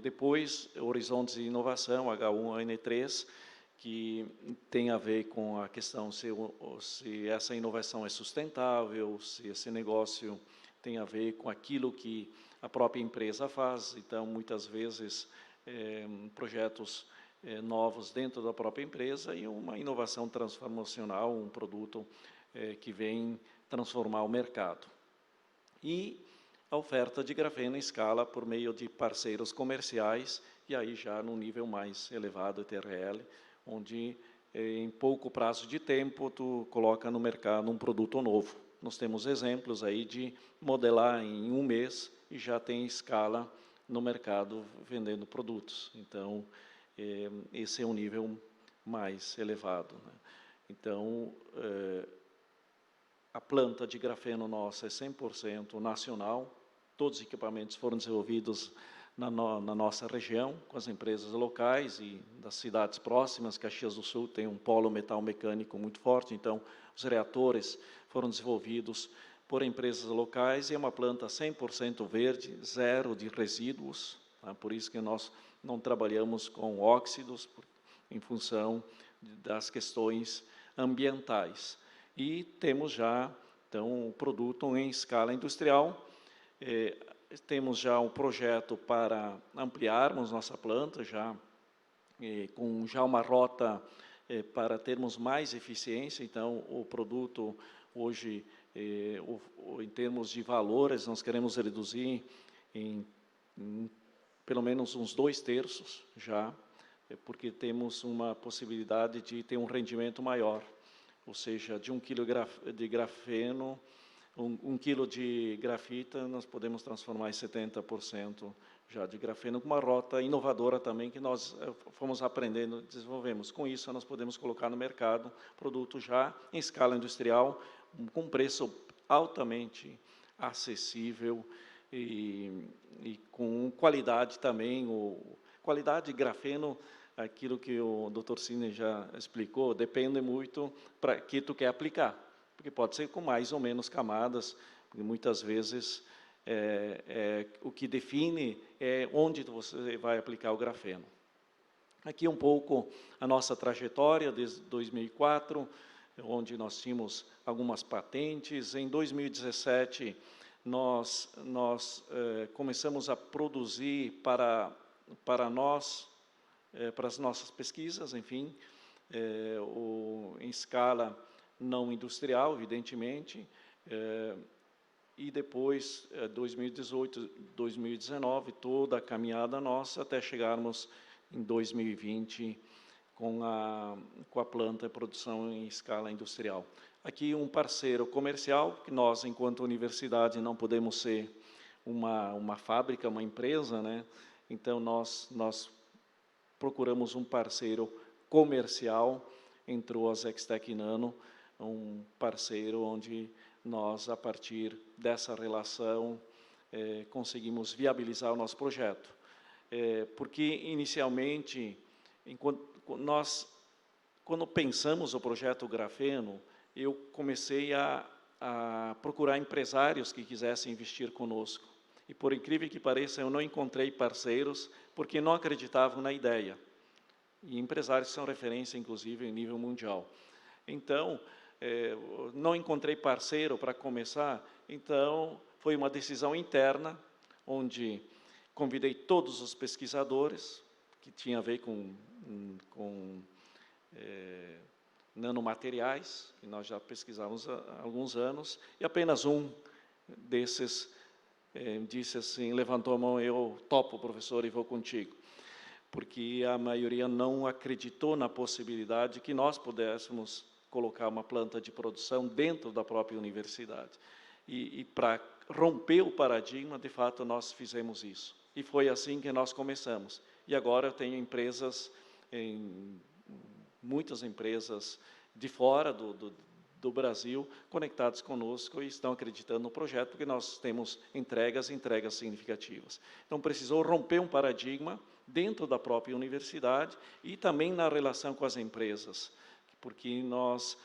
Depois, horizontes de inovação, H1N3, que tem a ver com a questão se essa inovação é sustentável, se esse negócio tem a ver com aquilo que a própria empresa faz. Então, muitas vezes, projetos novos dentro da própria empresa e uma inovação transformacional, um produto que vem transformar o mercado. E a oferta de grafeno em escala por meio de parceiros comerciais, e aí já no nível mais elevado, TRL, onde em pouco prazo de tempo tu coloca no mercado um produto novo. Nós temos exemplos aí de modelar em um mês e já tem escala no mercado vendendo produtos. Então, esse é um nível mais elevado, né? Então, a planta de grafeno nossa é 100% nacional, todos os equipamentos foram desenvolvidos na nossa região, com as empresas locais e das cidades próximas. Caxias do Sul tem um polo metal mecânico muito forte, então os reatores foram desenvolvidos por empresas locais, e é uma planta 100% verde, zero de resíduos, tá? Por isso que nós não trabalhamos com óxidos, em função das questões ambientais. E temos já, então, o produto em escala industrial. Temos já um projeto para ampliarmos nossa planta, com uma rota para termos mais eficiência. Então, o produto hoje, em termos de valores, nós queremos reduzir em pelo menos uns 2/3 já, porque temos uma possibilidade de ter um rendimento maior, ou seja, de 1 quilo de grafeno, 1 quilo de grafita, nós podemos transformar em 70% já de grafeno, com uma rota inovadora também, que nós fomos aprendendo, desenvolvemos. Com isso, nós podemos colocar no mercado produto já em escala industrial, com preço altamente acessível e com qualidade também. Qualidade de grafeno, aquilo que o Dr. Sidney já explicou, depende muito para que tu quer aplicar, porque pode ser com mais ou menos camadas, porque muitas vezes o que define é onde você vai aplicar o grafeno. Aqui um pouco a nossa trajetória desde 2004, onde nós tínhamos algumas patentes. Em 2017, nós começamos a produzir para as nossas pesquisas, enfim, em escala não industrial, evidentemente, e depois, 2018, 2019, toda a caminhada nossa até chegarmos em 2020 com a planta de produção em escala industrial. Aqui um parceiro comercial, que nós, enquanto universidade, não podemos ser uma fábrica, uma empresa, né? Então, nós procuramos um parceiro comercial, entrou a Zextec Nano, um parceiro onde nós, a partir dessa relação, conseguimos viabilizar o nosso projeto. Porque, inicialmente, quando pensamos o projeto Grafeno, eu comecei a procurar empresários que quisessem investir conosco. E, por incrível que pareça, eu não encontrei parceiros porque não acreditavam na ideia. E empresários são referência, inclusive, em nível mundial. Então, não encontrei parceiro para começar, então foi uma decisão interna, onde convidei todos os pesquisadores, que tinha a ver com nanomateriais, que nós já pesquisávamos há alguns anos, e apenas um desses disse assim, levantou a mão: eu topo, professor, e vou contigo. Porque a maioria não acreditou na possibilidade que nós pudéssemos colocar uma planta de produção dentro da própria universidade. E para romper o paradigma, de fato, nós fizemos isso. E foi assim que nós começamos. E agora eu tenho muitas empresas de fora do Brasil conectadas conosco e estão acreditando no projeto, porque nós temos entregas significativas. Então, precisou romper um paradigma dentro da própria universidade e também na relação com as empresas, porque nós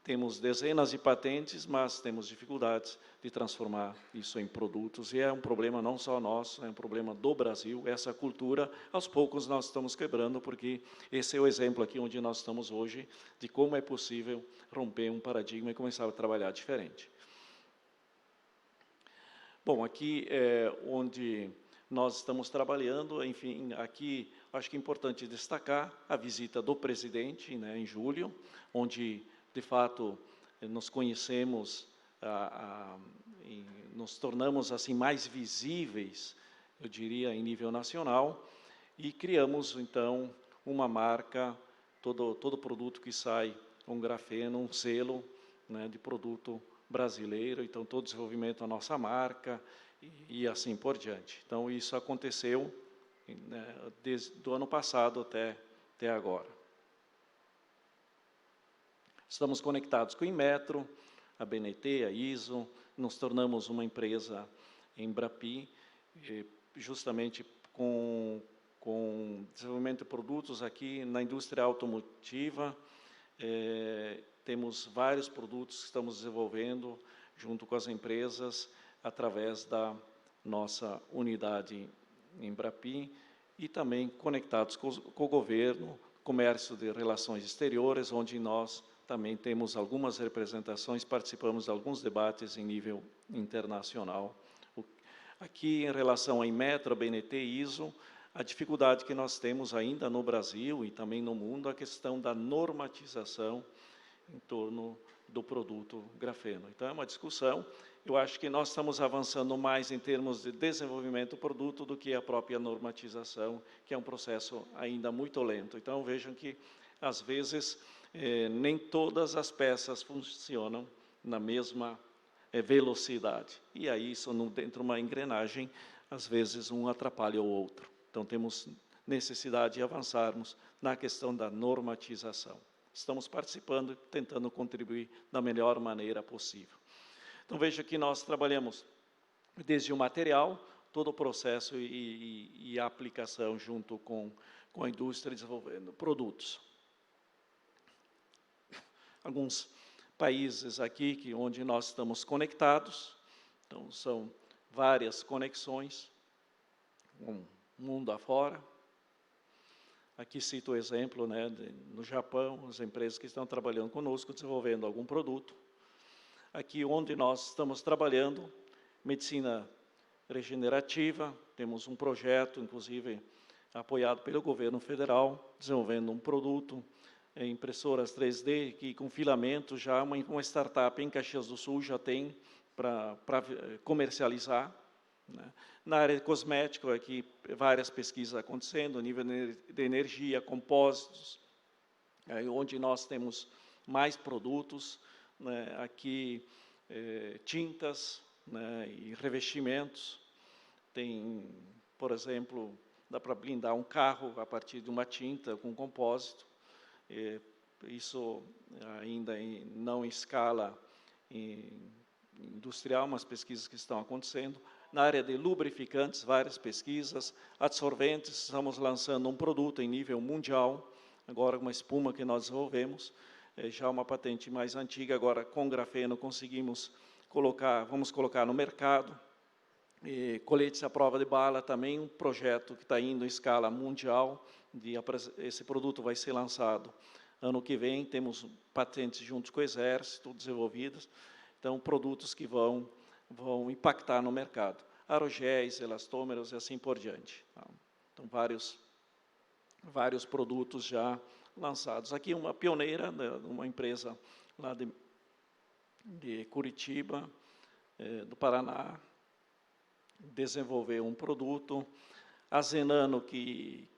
temos dezenas de patentes, mas temos dificuldades de transformar isso em produtos, e é um problema não só nosso, é um problema do Brasil. Essa cultura, aos poucos, nós estamos quebrando, porque esse é o exemplo aqui onde nós estamos hoje, de como é possível romper um paradigma e começar a trabalhar diferente. Bom, aqui é onde nós estamos trabalhando. Enfim, aqui acho que é importante destacar a visita do presidente, né, em julho, onde, de fato, nos conhecemos, e nos tornamos assim mais visíveis, eu diria, em nível nacional, e criamos, então, uma marca, todo produto que sai com grafeno, um selo, né, de produto brasileiro, então todo o desenvolvimento da nossa marca, e assim por diante. Então, isso aconteceu, né, desde o ano passado até agora. Estamos conectados com o Inmetro, a BNT, a ISO, nos tornamos uma empresa Embrapi, justamente com desenvolvimento de produtos aqui na indústria automotiva. Temos vários produtos que estamos desenvolvendo junto com as empresas, através da nossa unidade Embrapi, e também conectados com o governo, comércio de relações exteriores, onde nós também temos algumas representações, participamos de alguns debates em nível internacional. Aqui, em relação à Inmetro, BNT e ISO, a dificuldade que nós temos ainda no Brasil e também no mundo, a questão da normatização em torno do produto grafeno. Então, é uma discussão. Eu acho que nós estamos avançando mais em termos de desenvolvimento do produto do que a própria normatização, que é um processo ainda muito lento. Então, vejam que, às vezes, nem todas as peças funcionam na mesma velocidade. E aí, isso, dentro de uma engrenagem, às vezes, um atrapalha o outro. Então, temos necessidade de avançarmos na questão da normatização. Estamos participando e tentando contribuir da melhor maneira possível. Então, veja que nós trabalhamos desde o material, todo o processo e a aplicação junto com a indústria, desenvolvendo produtos. Alguns países aqui onde nós estamos conectados, então são várias conexões, mundo afora. Aqui cito o exemplo, né, no Japão, as empresas que estão trabalhando conosco, desenvolvendo algum produto. Aqui onde nós estamos trabalhando, medicina regenerativa, temos um projeto, inclusive, apoiado pelo governo federal, desenvolvendo um produto, impressoras 3D, que com filamento, já uma startup em Caxias do Sul já tem para comercializar, né? Na área de cosmético, aqui várias pesquisas acontecendo, nível de energia, compósitos, onde nós temos mais produtos, né? Aqui tintas, né? E revestimentos. Tem, por exemplo, dá para blindar um carro a partir de uma tinta com compósito. Isso ainda não em escala industrial, mas pesquisas que estão acontecendo. Na área de lubrificantes, várias pesquisas. Absorventes, estamos lançando um produto em nível mundial, agora uma espuma que nós desenvolvemos, já uma patente mais antiga, agora com grafeno conseguimos vamos colocar no mercado. Coletes à prova de bala, também um projeto que está indo em escala mundial, esse produto vai ser lançado ano que vem, temos patentes junto com o Exército desenvolvidas, então produtos que vão impactar no mercado. Aerogéis, elastômeros e assim por diante. Então, vários produtos já lançados. Aqui uma pioneira, uma empresa lá de Curitiba, do Paraná, desenvolveu um produto. A Zenano, que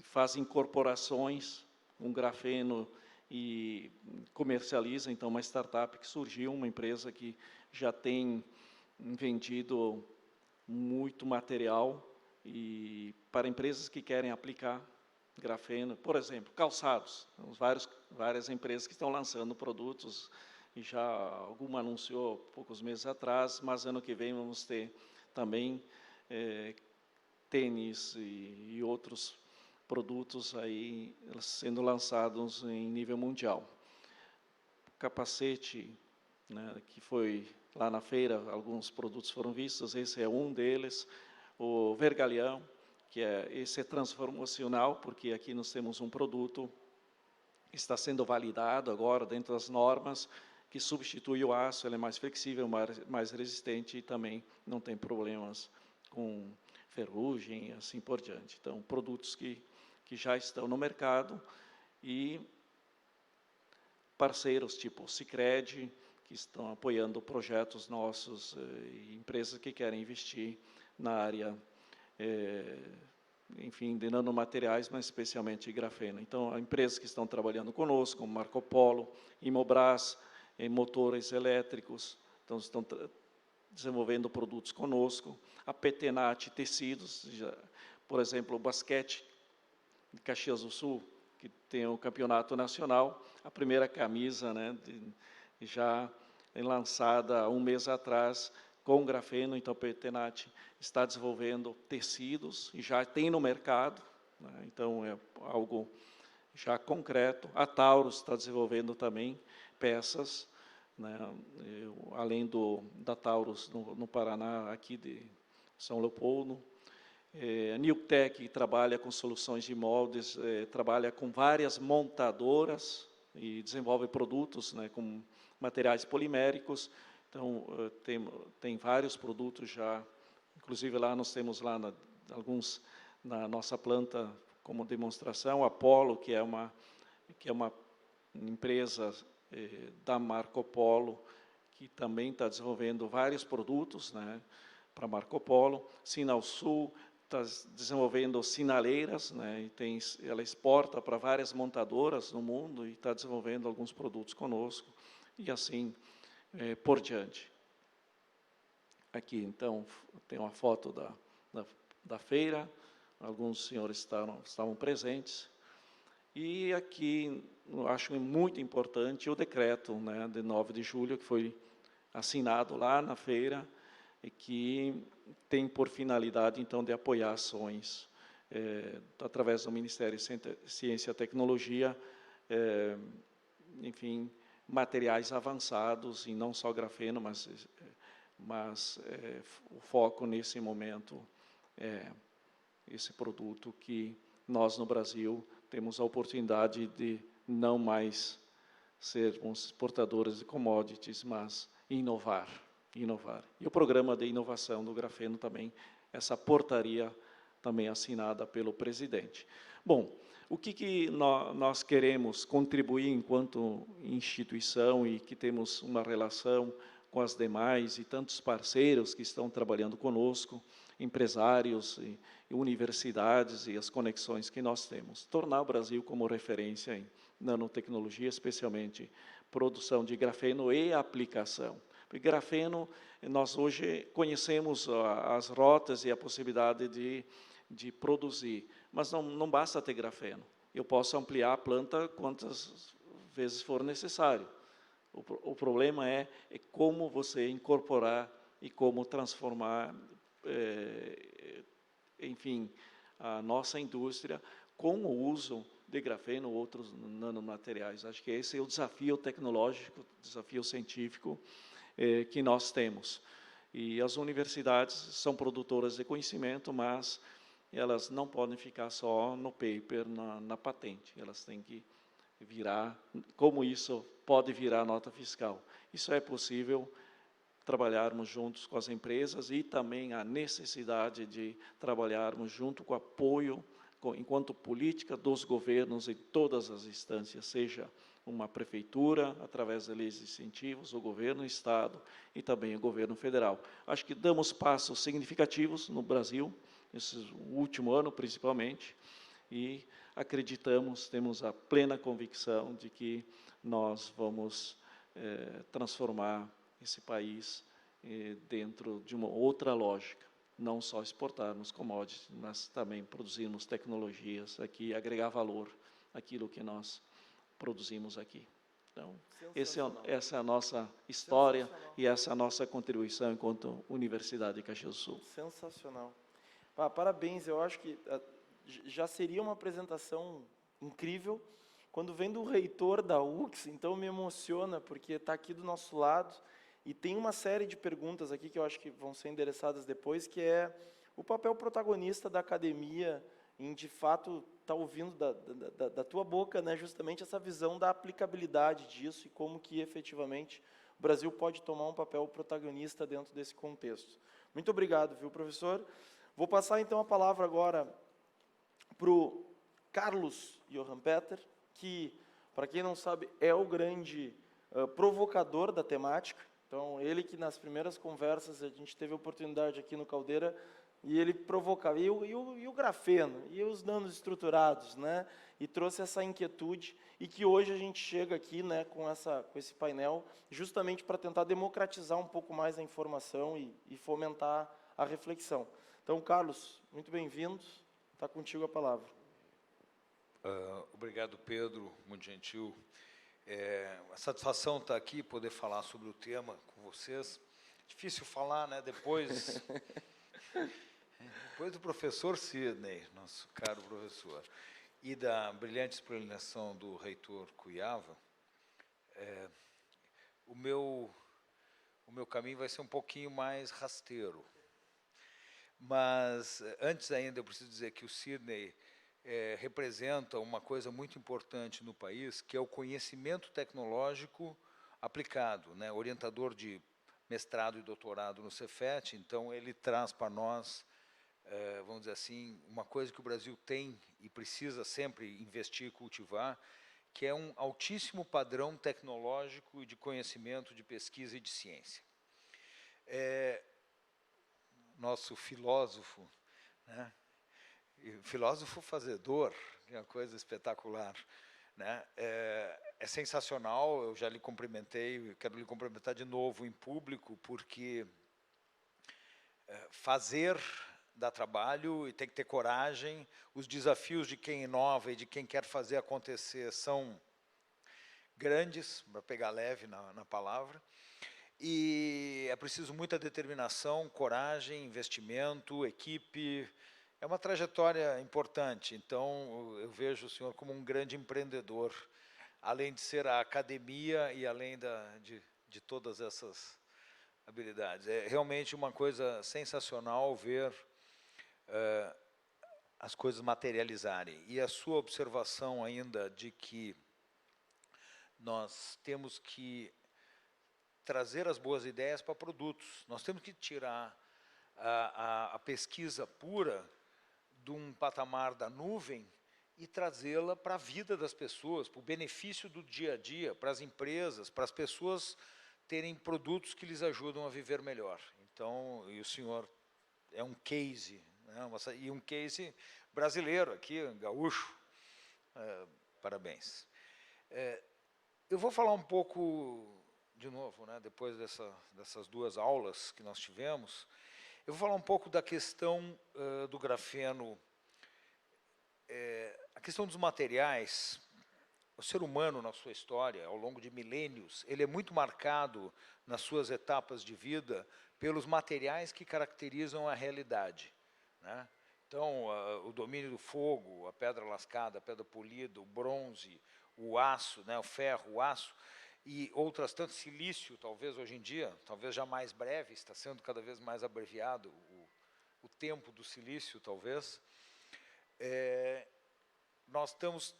faz incorporações, um grafeno e comercializa, então, uma startup que surgiu, uma empresa que já tem vendido muito material e para empresas que querem aplicar grafeno, por exemplo, calçados. Temos várias empresas que estão lançando produtos, e já alguma anunciou poucos meses atrás, mas ano que vem vamos ter também tênis e outros produtos aí sendo lançados em nível mundial. Capacete, né, que foi lá na feira, alguns produtos foram vistos, esse é um deles. O vergalhão, esse é transformacional, porque aqui nós temos um produto que está sendo validado agora dentro das normas, que substitui o aço, ele é mais flexível, mais resistente e também não tem problemas com ferrugem e assim por diante. Então, produtos que já estão no mercado e parceiros tipo Sicredi, que estão apoiando projetos nossos, e empresas que querem investir na área, enfim, de nanomateriais, mas especialmente de grafeno. Então, empresas que estão trabalhando conosco, como Marco Polo, Imobras, motores elétricos, então estão desenvolvendo produtos conosco. A Petenat Tecidos, por exemplo, o basquete de Caxias do Sul, que tem o campeonato nacional, a primeira camisa, né, já lançada um mês atrás com grafeno. Então, a Petenat está desenvolvendo tecidos e já tem no mercado, né? Então, é algo já concreto. A Taurus está desenvolvendo também peças, né? Além da Taurus no Paraná, aqui de São Leopoldo. A Newtec trabalha com soluções de moldes, trabalha com várias montadoras e desenvolve produtos, né, com materiais poliméricos. Então, tem vários produtos já, inclusive lá nós temos lá alguns na nossa planta como demonstração. A Apollo, que é uma empresa da Marco Polo, que também está desenvolvendo vários produtos, né, para Marco Polo. Sinalsul está desenvolvendo sinaleiras, né, ela exporta para várias montadoras no mundo e está desenvolvendo alguns produtos conosco, e assim por diante. Aqui, então, tem uma foto da feira, alguns senhores estavam presentes. E aqui, eu acho muito importante o decreto, né, de 9 de julho, que foi assinado lá na feira, e que tem por finalidade, então, de apoiar ações, através do Ministério de Ciência e Tecnologia, enfim, materiais avançados, e não só grafeno, mas o foco nesse momento é esse produto que nós, no Brasil, temos a oportunidade de não mais sermos portadores de commodities, mas inovar. E o programa de inovação do grafeno também, essa portaria também assinada pelo presidente. Bom, o que nós queremos contribuir enquanto instituição, e que temos uma relação com as demais e tantos parceiros que estão trabalhando conosco, empresários e universidades, e as conexões que nós temos. Tornar o Brasil como referência em nanotecnologia, especialmente produção de grafeno e aplicação. Porque grafeno, nós hoje conhecemos as rotas e a possibilidade de produzir, mas não basta ter grafeno. Eu posso ampliar a planta quantas vezes for necessário. O problema é como você incorporar e como transformar, enfim, a nossa indústria com o uso de grafeno ou outros nanomateriais. Acho que esse é o desafio tecnológico, desafio científico que nós temos. E as universidades são produtoras de conhecimento, mas elas não podem ficar só no paper, na patente. Elas têm que virar, como isso pode virar nota fiscal. Isso é possível trabalharmos juntos com as empresas, e também a necessidade de trabalharmos junto com o apoio, enquanto política dos governos em todas as instâncias, seja uma prefeitura, através de leis de incentivos, o governo, o Estado e também o governo federal. Acho que damos passos significativos no Brasil, esse último ano principalmente, e acreditamos, temos a plena convicção de que nós vamos transformar esse país dentro de uma outra lógica, não só exportarmos commodities, mas também produzirmos tecnologias aqui, agregar valor àquilo que nós produzimos aqui. Então, essa é a nossa história e essa é a nossa contribuição enquanto Universidade de Caxias do Sul. Sensacional. Parabéns, eu acho que já seria uma apresentação incrível. Quando vem do reitor da UX, então me emociona, porque está aqui do nosso lado, e tem uma série de perguntas aqui que eu acho que vão ser endereçadas depois, que é o papel protagonista da academia em, de fato, estar ouvindo da tua boca, né, justamente essa visão da aplicabilidade disso e como que, efetivamente, o Brasil pode tomar um papel protagonista dentro desse contexto. Muito obrigado, viu, professor? Vou passar, então, a palavra agora para o Carlos Johan Peter, que, para quem não sabe, é o grande provocador da temática. Então, ele que nas primeiras conversas, a gente teve a oportunidade aqui no Caldeira, e ele provocava, e o grafeno, e os nanos estruturados, né? E trouxe essa inquietude, e que hoje a gente chega aqui, né, com esse painel, justamente para tentar democratizar um pouco mais a informação e fomentar a reflexão. Então, Carlos, muito bem-vindo, está contigo a palavra. Obrigado, Pedro, muito gentil. A satisfação estar aqui, poder falar sobre o tema com vocês. Difícil falar, né? Depois do professor Sidney, nosso caro professor, e da brilhante explanação do reitor Cuyava, o meu caminho vai ser um pouquinho mais rasteiro. Mas, antes ainda, eu preciso dizer que o Sidney representa uma coisa muito importante no país, que é o conhecimento tecnológico aplicado, né? Orientador de mestrado e doutorado no Cefet, então ele traz para nós, vamos dizer assim, uma coisa que o Brasil tem e precisa sempre investir e cultivar, que é um altíssimo padrão tecnológico e de conhecimento, de pesquisa e de ciência. Nosso filósofo, né? E filósofo fazedor, que é uma coisa espetacular, né? É sensacional, eu já lhe cumprimentei, quero lhe cumprimentar de novo em público, porque fazer dá trabalho e tem que ter coragem, os desafios de quem inova e de quem quer fazer acontecer são grandes, para pegar leve na palavra, e é preciso muita determinação, coragem, investimento, equipe. É uma trajetória importante, então eu vejo o senhor como um grande empreendedor, além de ser a academia e além de todas essas habilidades. É realmente uma coisa sensacional ver as coisas materializarem. E a sua observação ainda de que nós temos que trazer as boas ideias para produtos. Nós temos que tirar a pesquisa pura de um patamar da nuvem e trazê-la para a vida das pessoas, para o benefício do dia a dia, para as empresas, para as pessoas terem produtos que lhes ajudam a viver melhor. Então, e o senhor é um case, né? E um case brasileiro aqui, gaúcho. Parabéns. Eu vou falar um pouco, de novo, né, depois dessas duas aulas que nós tivemos, eu vou falar um pouco da questão do grafeno, a questão dos materiais. O ser humano, na sua história, ao longo de milênios, ele é muito marcado nas suas etapas de vida pelos materiais que caracterizam a realidade, né? Então, o domínio do fogo, a pedra lascada, a pedra polida, o bronze, o aço, né, o ferro, o aço, e outras tantas, silício, talvez hoje em dia, talvez já mais breve, está sendo cada vez mais abreviado o tempo do silício, talvez. Nós estamos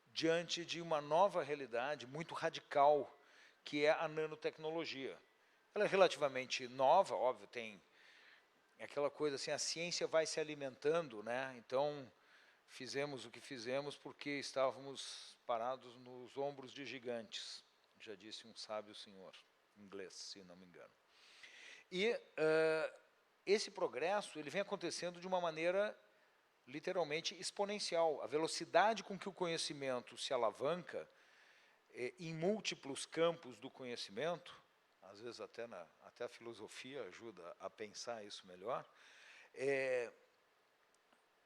diante de uma nova realidade muito radical, que é a nanotecnologia. Ela é relativamente nova, óbvio, tem aquela coisa assim, a ciência vai se alimentando, né? Então, fizemos o que fizemos porque estávamos parados nos ombros de gigantes, já disse um sábio senhor, inglês, se não me engano. E esse progresso ele vem acontecendo de uma maneira literalmente exponencial. A velocidade com que o conhecimento se alavanca em múltiplos campos do conhecimento, às vezes até a filosofia ajuda a pensar isso melhor,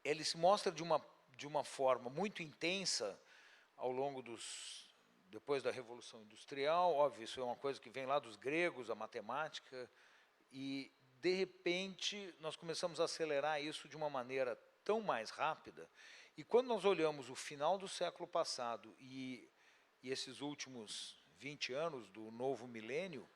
ele se mostra de uma forma muito intensa ao longo depois da Revolução Industrial. Óbvio, isso é uma coisa que vem lá dos gregos, a matemática, e, de repente, nós começamos a acelerar isso de uma maneira tão mais rápida, e quando nós olhamos o final do século passado e esses últimos 20 anos do novo milênio,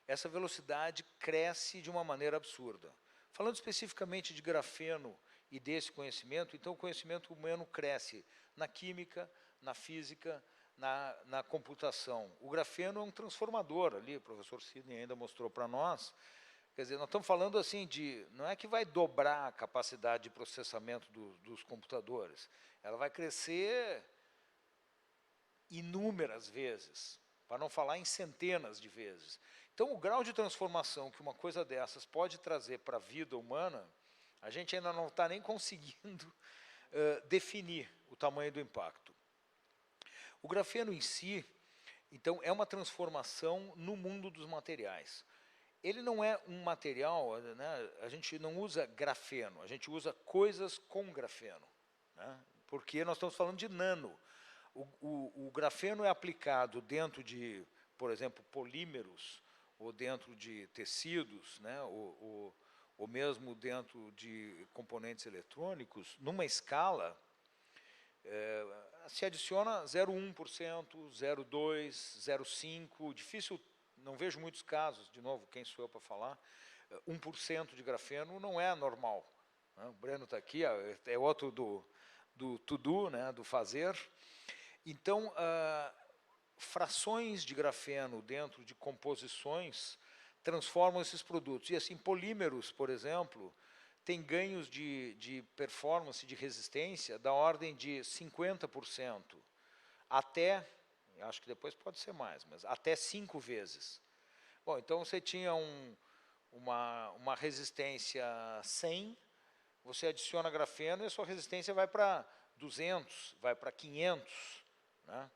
essa velocidade cresce de uma maneira absurda. Falando especificamente de grafeno e desse conhecimento, então o conhecimento humano cresce na química, na física, na computação. O grafeno é um transformador, ali o professor Sidney ainda mostrou para nós. Quer dizer, nós estamos falando assim não é que vai dobrar a capacidade de processamento dos computadores, ela vai crescer inúmeras vezes, para não falar em centenas de vezes. Então, o grau de transformação que uma coisa dessas pode trazer para a vida humana, a gente ainda não está nem conseguindo definir o tamanho do impacto. O grafeno em si, então, é uma transformação no mundo dos materiais. Ele não é um material, né, a gente não usa grafeno, a gente usa coisas com grafeno, né, porque nós estamos falando de nano. O grafeno é aplicado dentro de, por exemplo, polímeros, ou dentro de tecidos, né, ou mesmo dentro de componentes eletrônicos, numa escala, se adiciona 0,1%, 0,2%, 0,5%, difícil, não vejo muitos casos, de novo, quem sou eu para falar, 1% de grafeno não é normal. Né? O Breno está aqui, é outro do to do, né, do fazer. Então, frações de grafeno dentro de composições transformam esses produtos. E assim, polímeros, por exemplo, têm ganhos de performance, de resistência, da ordem de 50%, até, acho que depois pode ser mais, mas até 5 vezes. Bom, então você tinha uma resistência 100, você adiciona grafeno e a sua resistência vai para 200, vai para 500. Né?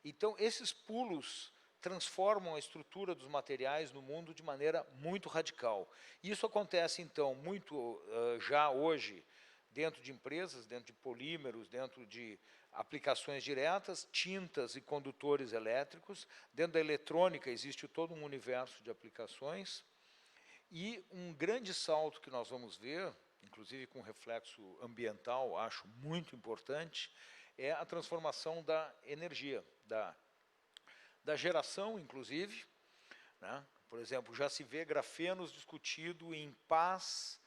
Então, esses pulos transformam a estrutura dos materiais no mundo de maneira muito radical. Isso acontece, então, muito já hoje, dentro de empresas, dentro de polímeros, dentro de aplicações diretas, tintas e condutores elétricos. Dentro da eletrônica existe todo um universo de aplicações. E um grande salto que nós vamos ver, inclusive com reflexo ambiental, acho muito importante, é a transformação da energia, da geração, inclusive. Né? Por exemplo, já se vê grafenos discutido em pás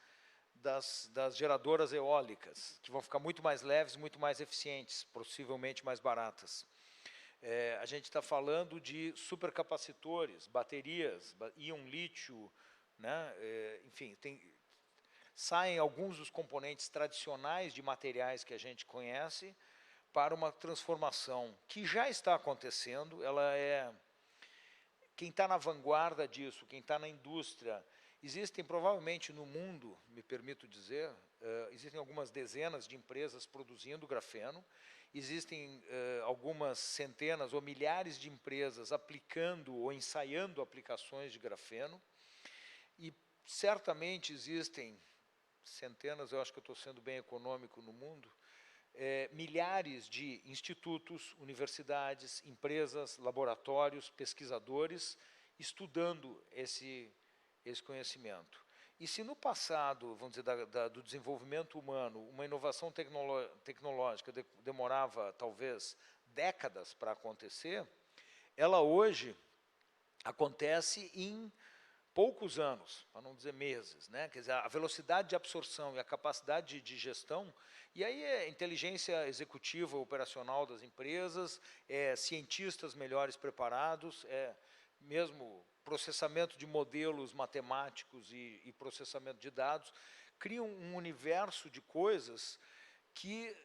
das geradoras eólicas, que vão ficar muito mais leves, muito mais eficientes, possivelmente mais baratas. A gente está falando de supercapacitores, baterias, íon lítio, né? Enfim, saem alguns dos componentes tradicionais de materiais que a gente conhece para uma transformação que já está acontecendo. Quem está na vanguarda disso, quem está na indústria, existem provavelmente no mundo, me permito dizer, existem algumas dezenas de empresas produzindo grafeno, existem algumas centenas ou milhares de empresas aplicando ou ensaiando aplicações de grafeno, e certamente existem centenas, eu acho que eu estou sendo bem econômico no mundo, milhares de institutos, universidades, empresas, laboratórios, pesquisadores, estudando esse conhecimento. E se no passado, vamos dizer, do desenvolvimento humano, uma inovação tecnológica demorava, talvez, décadas para acontecer, ela hoje acontece em poucos anos, para não dizer meses, né? Quer dizer, a velocidade de absorção e a capacidade de gestão, e aí é inteligência executiva operacional das empresas, cientistas melhores preparados, mesmo processamento de modelos matemáticos e processamento de dados, criam um universo de coisas que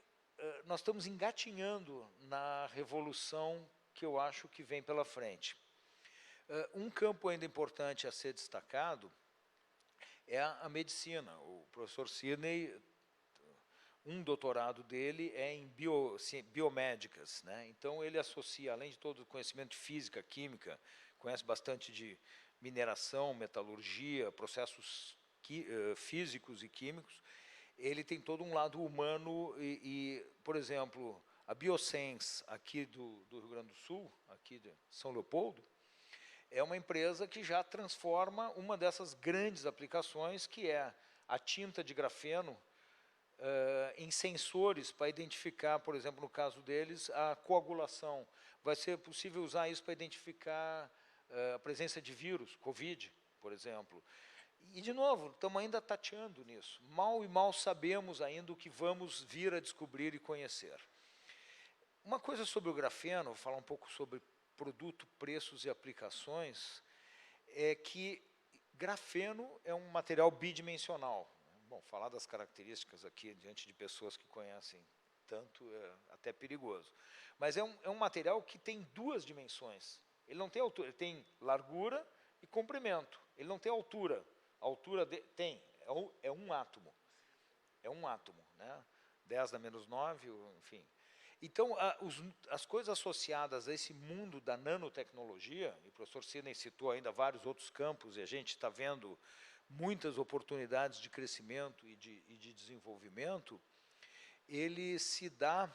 nós estamos engatinhando na revolução que eu acho que vem pela frente. Um campo ainda importante a ser destacado é a medicina. O professor Sidney, um doutorado dele é em biomédicas, né? Então ele associa, além de todo o conhecimento de física, química, conhece bastante de mineração, metalurgia, processos físicos e químicos, ele tem todo um lado humano por exemplo, a Biosens, aqui do Rio Grande do Sul, aqui de São Leopoldo, é uma empresa que já transforma uma dessas grandes aplicações, que é a tinta de grafeno, em sensores para identificar, por exemplo, no caso deles, a coagulação. Vai ser possível usar isso para identificar a presença de vírus, Covid, por exemplo. E, de novo, estamos ainda tateando nisso. Mal e mal sabemos ainda o que vamos vir a descobrir e conhecer. Uma coisa sobre o grafeno, vou falar um pouco sobre produto, preços e aplicações, é que grafeno é um material bidimensional. Bom, falar das características aqui diante de pessoas que conhecem tanto é até perigoso. Mas é um material que tem duas dimensões. Ele não tem altura, ele tem largura e comprimento. Ele não tem altura. A altura é um átomo. É um átomo, né? 10⁻⁹, enfim. Então, as coisas associadas a esse mundo da nanotecnologia, e o professor Sidney citou ainda vários outros campos, e a gente está vendo muitas oportunidades de crescimento e de desenvolvimento, ele se dá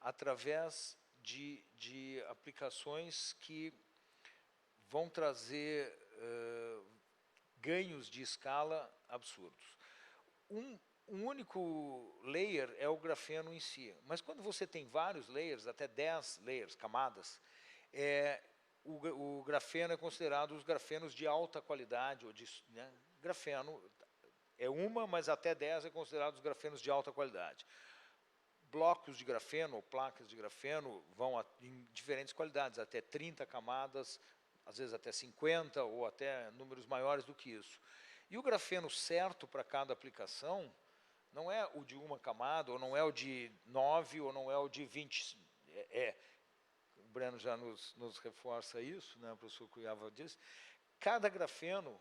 através de aplicações que vão trazer ganhos de escala absurdos. Um único layer é o grafeno em si, mas quando você tem vários layers, até 10 layers, camadas, o grafeno é considerado os grafenos de alta qualidade, ou né, grafeno é uma, mas até 10 é considerado os grafenos de alta qualidade. Blocos de grafeno, ou placas de grafeno, vão em diferentes qualidades, até 30 camadas, às vezes até 50, ou até números maiores do que isso. E o grafeno certo para cada aplicação não é o de uma camada, ou não é o de 9, ou não é o de 20. O Breno já nos reforça isso, né, o professor Cuyava disse. Cada grafeno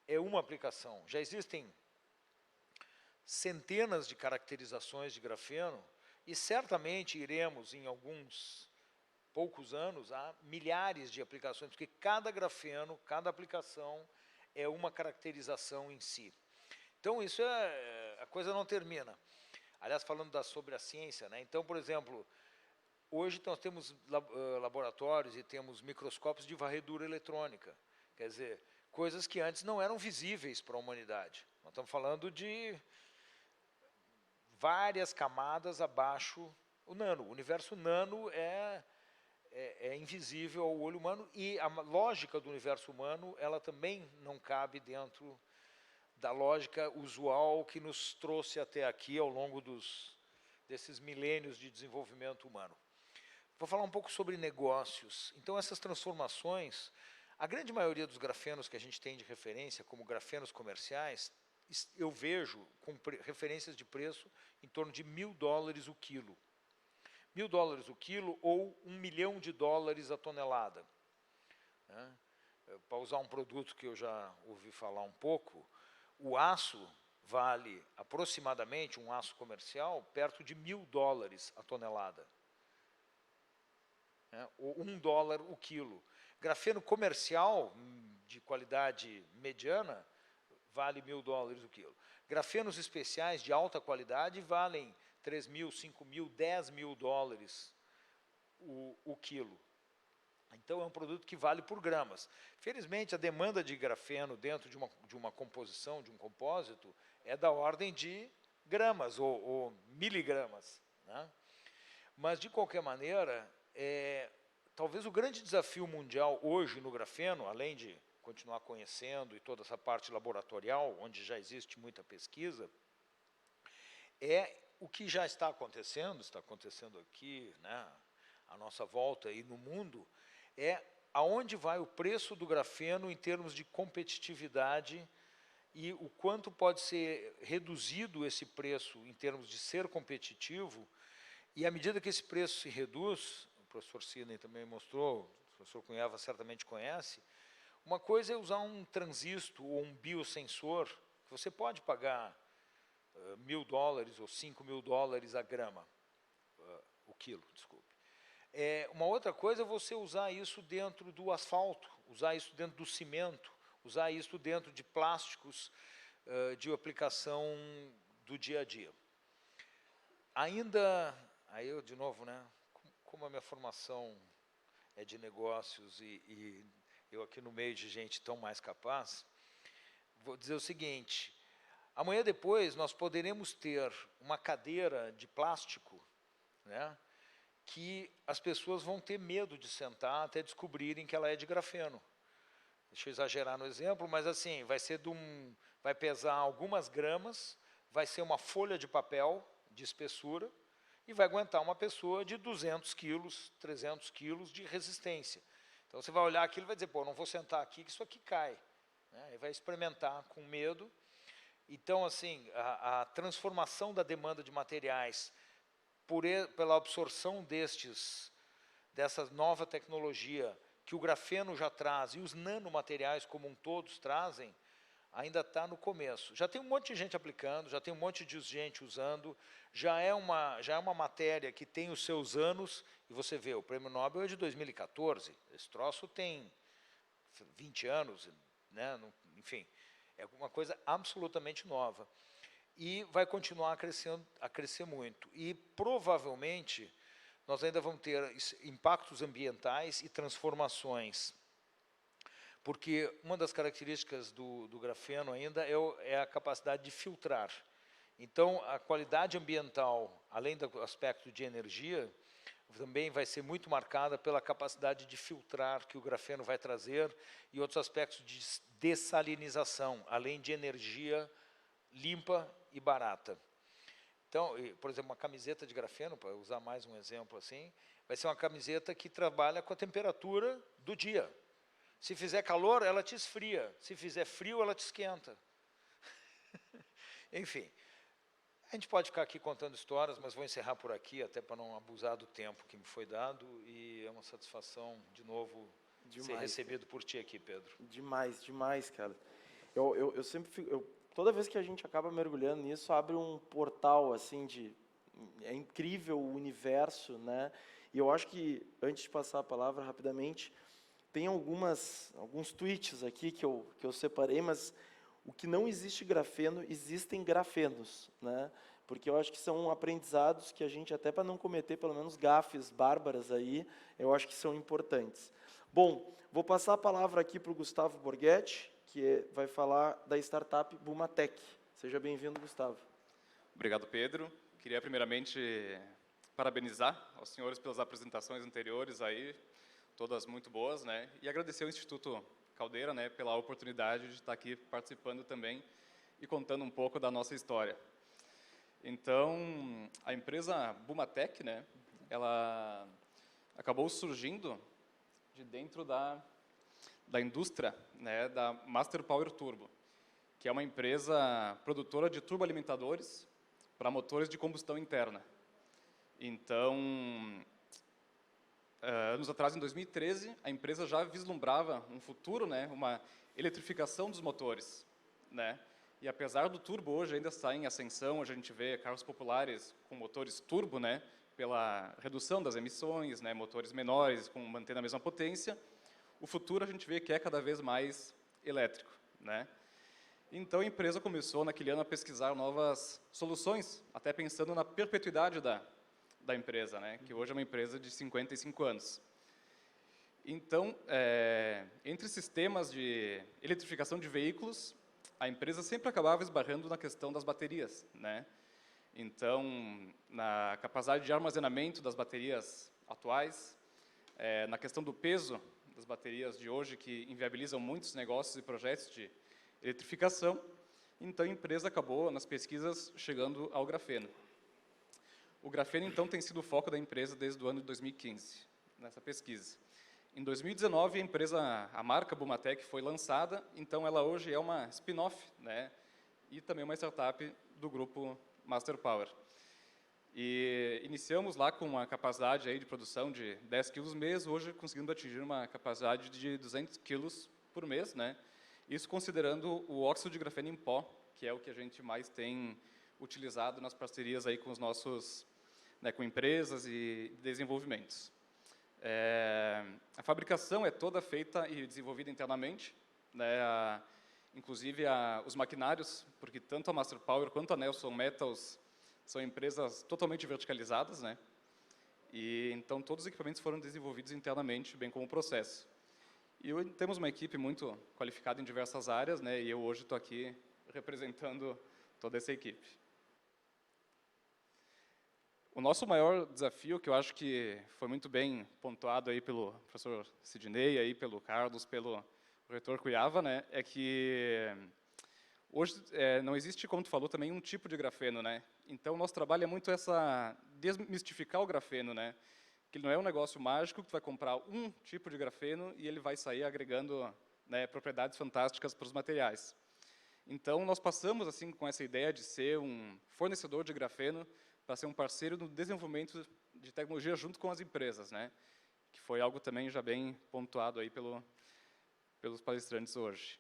é uma aplicação. Já existem centenas de caracterizações de grafeno, e certamente iremos, em alguns poucos anos, a milhares de aplicações, porque cada grafeno, cada aplicação é uma caracterização em si. Então, isso a coisa não termina. Aliás, falando sobre a ciência, né? Então, por exemplo, hoje nós temos laboratórios e temos microscópios de varredura eletrônica, quer dizer, coisas que antes não eram visíveis para a humanidade. Nós estamos falando de várias camadas abaixo o nano. O universo nano é invisível ao olho humano, e a lógica do universo humano, ela também não cabe dentro da lógica usual que nos trouxe até aqui ao longo desses milênios de desenvolvimento humano. Vou falar um pouco sobre negócios. Então, essas transformações, a grande maioria dos grafenos que a gente tem de referência, como grafenos comerciais, eu vejo com referências de preço em torno de $1.000 o quilo. $1.000 o quilo ou $1 milhão a tonelada. Né? Para usar um produto que eu já ouvi falar um pouco, o aço vale aproximadamente, um aço comercial, perto de $1.000 a tonelada. Ou $1 o quilo. Grafeno comercial, de qualidade mediana, vale $1.000 o quilo. Grafenos especiais de alta qualidade valem $3.000, $5.000, $10.000 o quilo. Então, é um produto que vale por gramas. Felizmente, a demanda de grafeno dentro de uma composição, de um compósito, é da ordem de gramas ou miligramas. Né? Mas, de qualquer maneira, talvez o grande desafio mundial hoje no grafeno, além de continuar conhecendo e toda essa parte laboratorial, onde já existe muita pesquisa, é o que já está acontecendo aqui, né, à nossa volta e no mundo, é aonde vai o preço do grafeno em termos de competitividade e o quanto pode ser reduzido esse preço em termos de ser competitivo, e à medida que esse preço se reduz, o professor Sidney também mostrou, o professor Cunhava certamente conhece, uma coisa é usar um transistor ou um biosensor, que você pode pagar $1.000 ou $5.000 a grama, o quilo, desculpe. Uma outra coisa é você usar isso dentro do asfalto, usar isso dentro do cimento, usar isso dentro de plásticos de aplicação do dia a dia. Ainda, aí eu de novo, né, como a minha formação é de negócios e eu aqui no meio de gente tão mais capaz, vou dizer o seguinte: amanhã depois nós poderemos ter uma cadeira de plástico, né, que as pessoas vão ter medo de sentar até descobrirem que ela é de grafeno. Deixa eu exagerar no exemplo, mas assim, vai pesar algumas gramas, vai ser uma folha de papel de espessura e vai aguentar uma pessoa de 200 quilos, 300 quilos de resistência. Então, você vai olhar aquilo e vai dizer, pô, não vou sentar aqui que isso aqui cai. Né? E vai experimentar com medo. Então, assim, a transformação da demanda de materiais pela absorção dessa nova tecnologia que o grafeno já traz e os nanomateriais como um todos trazem, ainda está no começo. Já tem um monte de gente aplicando, já tem um monte de gente usando, já é uma matéria que tem os seus anos, e você vê, o Prêmio Nobel é de 2014, esse troço tem 20 anos, né? Enfim, é uma coisa absolutamente nova. E vai continuar a crescer muito. E, provavelmente, nós ainda vamos ter impactos ambientais e transformações. Porque uma das características do grafeno ainda é a capacidade de filtrar. Então, a qualidade ambiental, além do aspecto de energia, também vai ser muito marcada pela capacidade de filtrar que o grafeno vai trazer e outros aspectos de dessalinização, além de energia limpa e barata. Então, por exemplo, uma camiseta de grafeno, para usar mais um exemplo assim, vai ser uma camiseta que trabalha com a temperatura do dia. Se fizer calor, ela te esfria. Se fizer frio, ela te esquenta. Enfim, a gente pode ficar aqui contando histórias, mas vou encerrar por aqui, até para não abusar do tempo que me foi dado, e é uma satisfação, de novo, ser recebido por ti aqui, Pedro. Demais, demais, cara. Eu sempre fico... toda vez que a gente acaba mergulhando nisso, abre um portal, assim, é incrível o universo, né? E eu acho que, antes de passar a palavra rapidamente, tem alguns tweets aqui que eu separei, mas o que não existe grafeno, existem grafenos, né? Porque eu acho que são aprendizados que a gente, até para não cometer pelo menos gafes bárbaras aí, eu acho que são importantes. Bom, vou passar a palavra aqui para o Gustavo Borghetti, que vai falar da startup Bumatec. Seja bem-vindo, Gustavo. Obrigado, Pedro. Queria primeiramente parabenizar aos senhores pelas apresentações anteriores aí, todas muito boas, né? E agradecer ao Instituto Caldeira, né, pela oportunidade de estar aqui participando também e contando um pouco da nossa história. Então, a empresa Bumatec, né, ela acabou surgindo de dentro da indústria, né, da Master Power Turbo, que é uma empresa produtora de turboalimentadores para motores de combustão interna. Então, anos atrás, em 2013, a empresa já vislumbrava um futuro, né, uma eletrificação dos motores, né? E apesar do turbo hoje ainda estar em ascensão, a gente vê carros populares com motores turbo, né, pela redução das emissões, né, motores menores, mantendo a mesma potência, o futuro a gente vê que é cada vez mais elétrico, né? Então a empresa começou naquele ano a pesquisar novas soluções, até pensando na perpetuidade da empresa, né, que hoje é uma empresa de 55 anos. Então, entre sistemas de eletrificação de veículos, a empresa sempre acabava esbarrando na questão das baterias, né? Então, na capacidade de armazenamento das baterias atuais, na questão do peso das baterias de hoje, que inviabilizam muitos negócios e projetos de eletrificação, então a empresa acabou, nas pesquisas, chegando ao grafeno. O grafeno, então, tem sido o foco da empresa desde o ano de 2015, nessa pesquisa. Em 2019, a marca Bumatec foi lançada, então ela hoje é uma spin-off, né, e também uma startup do grupo Master Power. E iniciamos lá com uma capacidade aí de produção de 10 quilos mês, hoje conseguindo atingir uma capacidade de 200 quilos por mês, né? Isso considerando o óxido de grafeno em pó, que é o que a gente mais tem utilizado nas parcerias aí com os nossos, né, com empresas e desenvolvimentos. A fabricação é toda feita e desenvolvida internamente, né? Inclusive os maquinários, porque tanto a Master Power quanto a Nelson Metals são empresas totalmente verticalizadas, né? E então todos os equipamentos foram desenvolvidos internamente, bem como o processo. E hoje temos uma equipe muito qualificada em diversas áreas, né? E eu hoje estou aqui representando toda essa equipe. O nosso maior desafio, que eu acho que foi muito bem pontuado aí pelo professor Sidney, aí pelo Carlos, pelo reitor Cuiava, né, é que hoje não existe, como tu falou, também um tipo de grafeno, né? Então o nosso trabalho é muito desmistificar o grafeno, né? Que ele não é um negócio mágico que tu vai comprar um tipo de grafeno e ele vai sair agregando, né, propriedades fantásticas para os materiais. Então nós passamos assim com essa ideia de ser um fornecedor de grafeno para ser um parceiro no desenvolvimento de tecnologia junto com as empresas, né? Que foi algo também já bem pontuado aí pelos palestrantes hoje.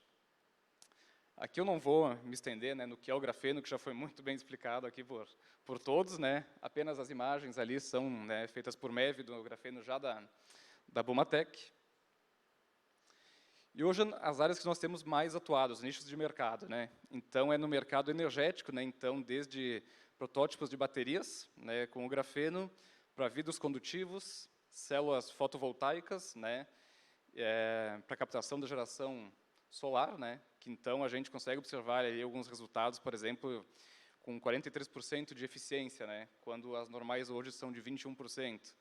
Aqui eu não vou me estender, né, no que é o grafeno, que já foi muito bem explicado aqui por todos, né? Apenas as imagens ali são, né, feitas por MEV do grafeno já da Bumatec. E hoje as áreas que nós temos mais atuados, nichos de mercado, né? Então é no mercado energético, né? Então desde protótipos de baterias, né, com o grafeno, para vidros condutivos, células fotovoltaicas, né, para captação da geração solar, né, que então a gente consegue observar aí alguns resultados, por exemplo, com 43% de eficiência, né, quando as normais hoje são de 21%.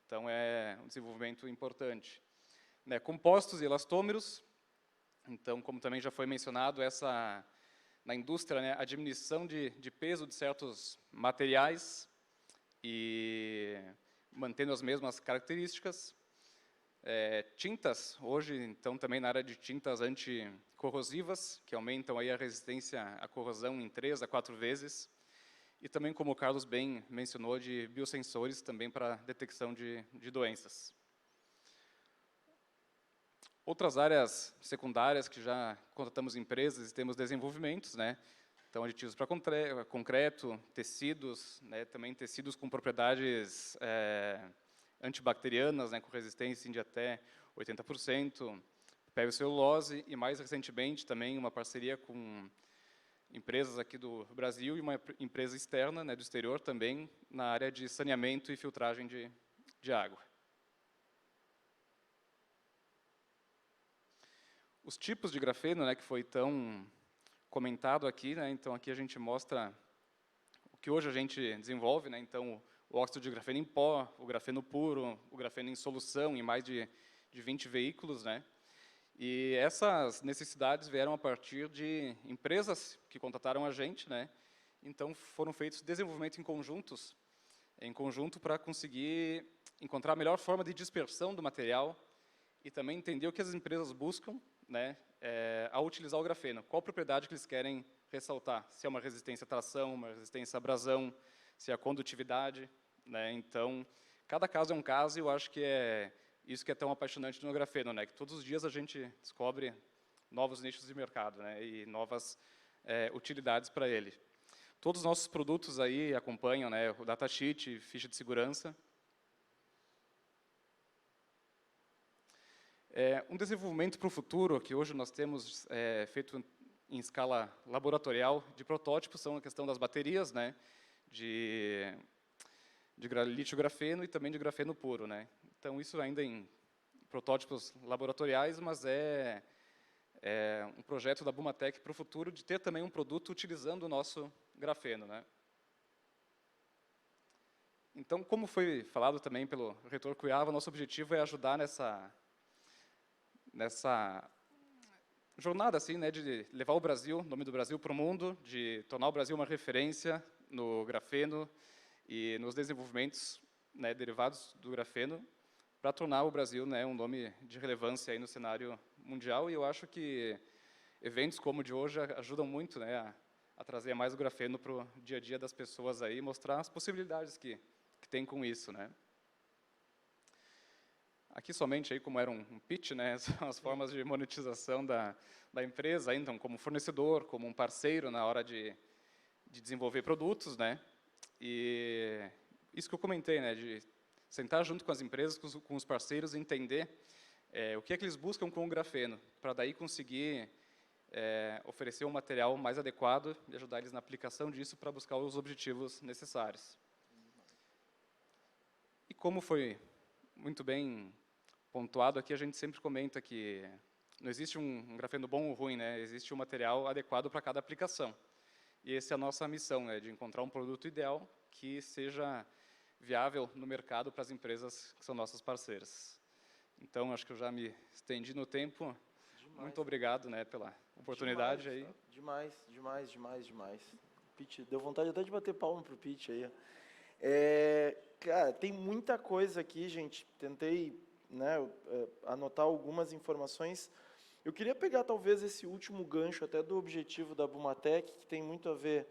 Então, é um desenvolvimento importante. Né, compostos e elastômeros, então, como também já foi mencionado, na indústria, né, a diminuição de peso de certos materiais e mantendo as mesmas características. Tintas, hoje, então, também na área de tintas anticorrosivas, que aumentam aí a resistência à corrosão em 3 a 4 vezes. E também, como o Carlos bem mencionou, de biosensores também para detecção de doenças. Outras áreas secundárias que já contratamos empresas e temos desenvolvimentos, né? Então, aditivos para concreto, tecidos, né? Também tecidos com propriedades antibacterianas, né? Com resistência de até 80%, papel e celulose, e mais recentemente também uma parceria com empresas aqui do Brasil e uma empresa externa, né, do exterior também, na área de saneamento e filtragem de água. Os tipos de grafeno, né, que foi tão comentado aqui, né, então aqui a gente mostra o que hoje a gente desenvolve, né, então o óxido de grafeno em pó, o grafeno puro, o grafeno em solução em mais de 20 veículos, né. E essas necessidades vieram a partir de empresas que contrataram a gente, né? Então foram feitos desenvolvimento em conjunto para conseguir encontrar a melhor forma de dispersão do material e também entender o que as empresas buscam, né, ao utilizar o grafeno. Qual propriedade que eles querem ressaltar? Se é uma resistência à tração, uma resistência à abrasão, se é a condutividade, né? Então, cada caso é um caso e eu acho que é isso que é tão apaixonante no grafeno, né? Que todos os dias a gente descobre novos nichos de mercado, né? E novas utilidades para ele. Todos os nossos produtos aí acompanham, né? O datasheet, ficha de segurança. Um desenvolvimento para o futuro que hoje nós temos feito em escala laboratorial de protótipos são a questão das baterias, né? De lítio-grafeno e também de grafeno puro, né? Então, isso ainda em protótipos laboratoriais, mas é um projeto da Bumatec para o futuro de ter também um produto utilizando o nosso grafeno, né? Então, como foi falado também pelo reitor Cuiava, nosso objetivo é ajudar nessa jornada assim, né, de levar o Brasil, o nome do Brasil para o mundo, de tornar o Brasil uma referência no grafeno e nos desenvolvimentos, né, derivados do grafeno, para tornar o Brasil, né, um nome de relevância aí no cenário mundial. E eu acho que eventos como o de hoje ajudam muito, né, a trazer mais o grafeno para o dia a dia das pessoas aí, mostrar as possibilidades que tem com isso, né. Aqui somente aí como era um pitch, né, são as formas de monetização da empresa, então como fornecedor, como um parceiro na hora de desenvolver produtos, né. E isso que eu comentei, né, de sentar junto com as empresas, com os parceiros, e entender o que é que eles buscam com o grafeno, para daí conseguir oferecer um material mais adequado e ajudar eles na aplicação disso para buscar os objetivos necessários. E como foi muito bem pontuado aqui, a gente sempre comenta que não existe um grafeno bom ou ruim, né? Existe um material adequado para cada aplicação. E essa é a nossa missão, né, de encontrar um produto ideal que seja viável no mercado para as empresas que são nossas parceiras. Então, acho que eu já me estendi no tempo. Demais. Muito obrigado, né, pela oportunidade. Demais, aí. Demais. Pitch, deu vontade até de bater palma para o pitch aí. Cara, tem muita coisa aqui, gente. Tentei, né, anotar algumas informações. Eu queria pegar, talvez, esse último gancho até do objetivo da Bumatec, que tem muito a ver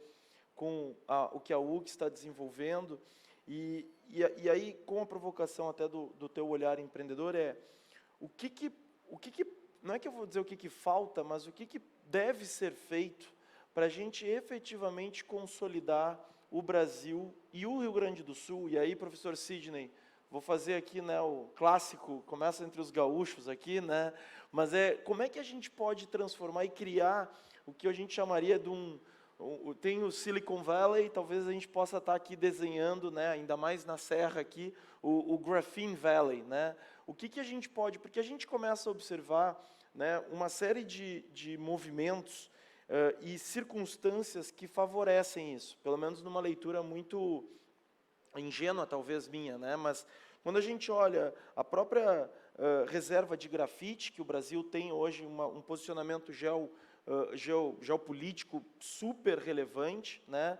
com o que a UX está desenvolvendo. E aí, com a provocação até do teu olhar empreendedor, o que não é que eu vou dizer o que falta, mas o que deve ser feito para a gente efetivamente consolidar o Brasil e o Rio Grande do Sul. E aí, professor Sidney, vou fazer aqui, né, o clássico, começa entre os gaúchos aqui, né, mas como é que a gente pode transformar e criar o que a gente chamaria de tem o Silicon Valley, talvez a gente possa estar aqui desenhando, né, ainda mais na serra aqui, o Graphene Valley, né? O que a gente pode, porque a gente começa a observar, né, uma série de movimentos e circunstâncias que favorecem isso, pelo menos numa leitura muito ingênua, talvez minha, né? Mas quando a gente olha a própria reserva de grafite, que o Brasil tem hoje um posicionamento geopolítico super relevante, né?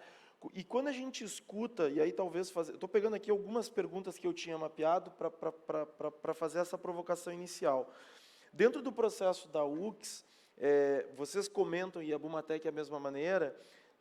E quando a gente escuta, e aí talvez estou pegando aqui algumas perguntas que eu tinha mapeado para fazer essa provocação inicial. Dentro do processo da UX, vocês comentam, e a Bumatec é a mesma maneira,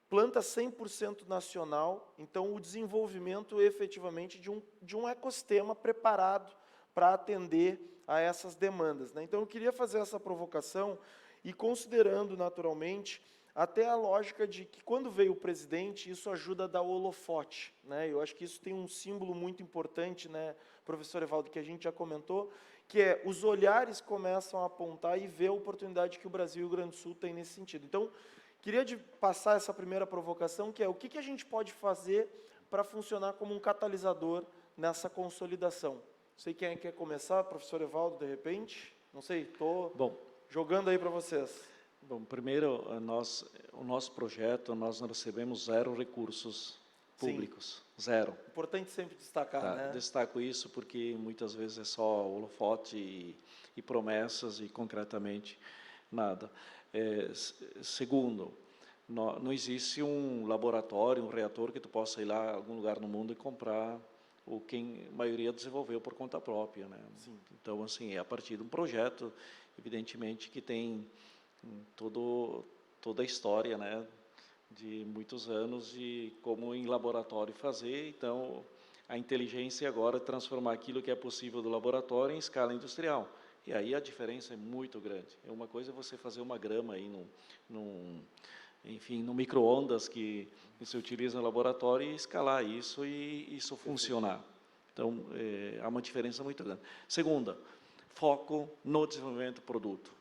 planta 100% nacional, então o desenvolvimento efetivamente de um ecossistema preparado para atender a essas demandas, né? Então eu queria fazer essa provocação e considerando naturalmente até a lógica de que quando veio o presidente, isso ajuda a dar o holofote, né? Eu acho que isso tem um símbolo muito importante, né, professor Evaldo, que a gente já comentou, que é os olhares começam a apontar e ver a oportunidade que o Brasil e o Rio Grande do Sul têm nesse sentido. Então, queria passar essa primeira provocação, que é o que a gente pode fazer para funcionar como um catalisador nessa consolidação. Não sei quem quer começar, professor Evaldo, de repente? Não sei, estou jogando aí para vocês. Bom, primeiro, o nosso projeto, nós não recebemos 0 recursos públicos. Sim. 0. Importante sempre destacar, né? Destaco isso porque muitas vezes é só holofote e promessas e concretamente nada. Segundo, não existe um laboratório, um reator que tu possa ir lá a algum lugar no mundo e comprar o que a maioria desenvolveu por conta própria, né? Sim. Então, assim, é a partir de um projeto, evidentemente, que tem toda a história, né, de muitos anos de como em laboratório fazer. Então, a inteligência agora é transformar aquilo que é possível do laboratório em escala industrial. E aí a diferença é muito grande. Uma coisa é você fazer uma grama aí no micro-ondas que se utiliza no laboratório e escalar isso e isso funcionar. Então, há uma diferença muito grande. Segunda, foco no desenvolvimento do produto.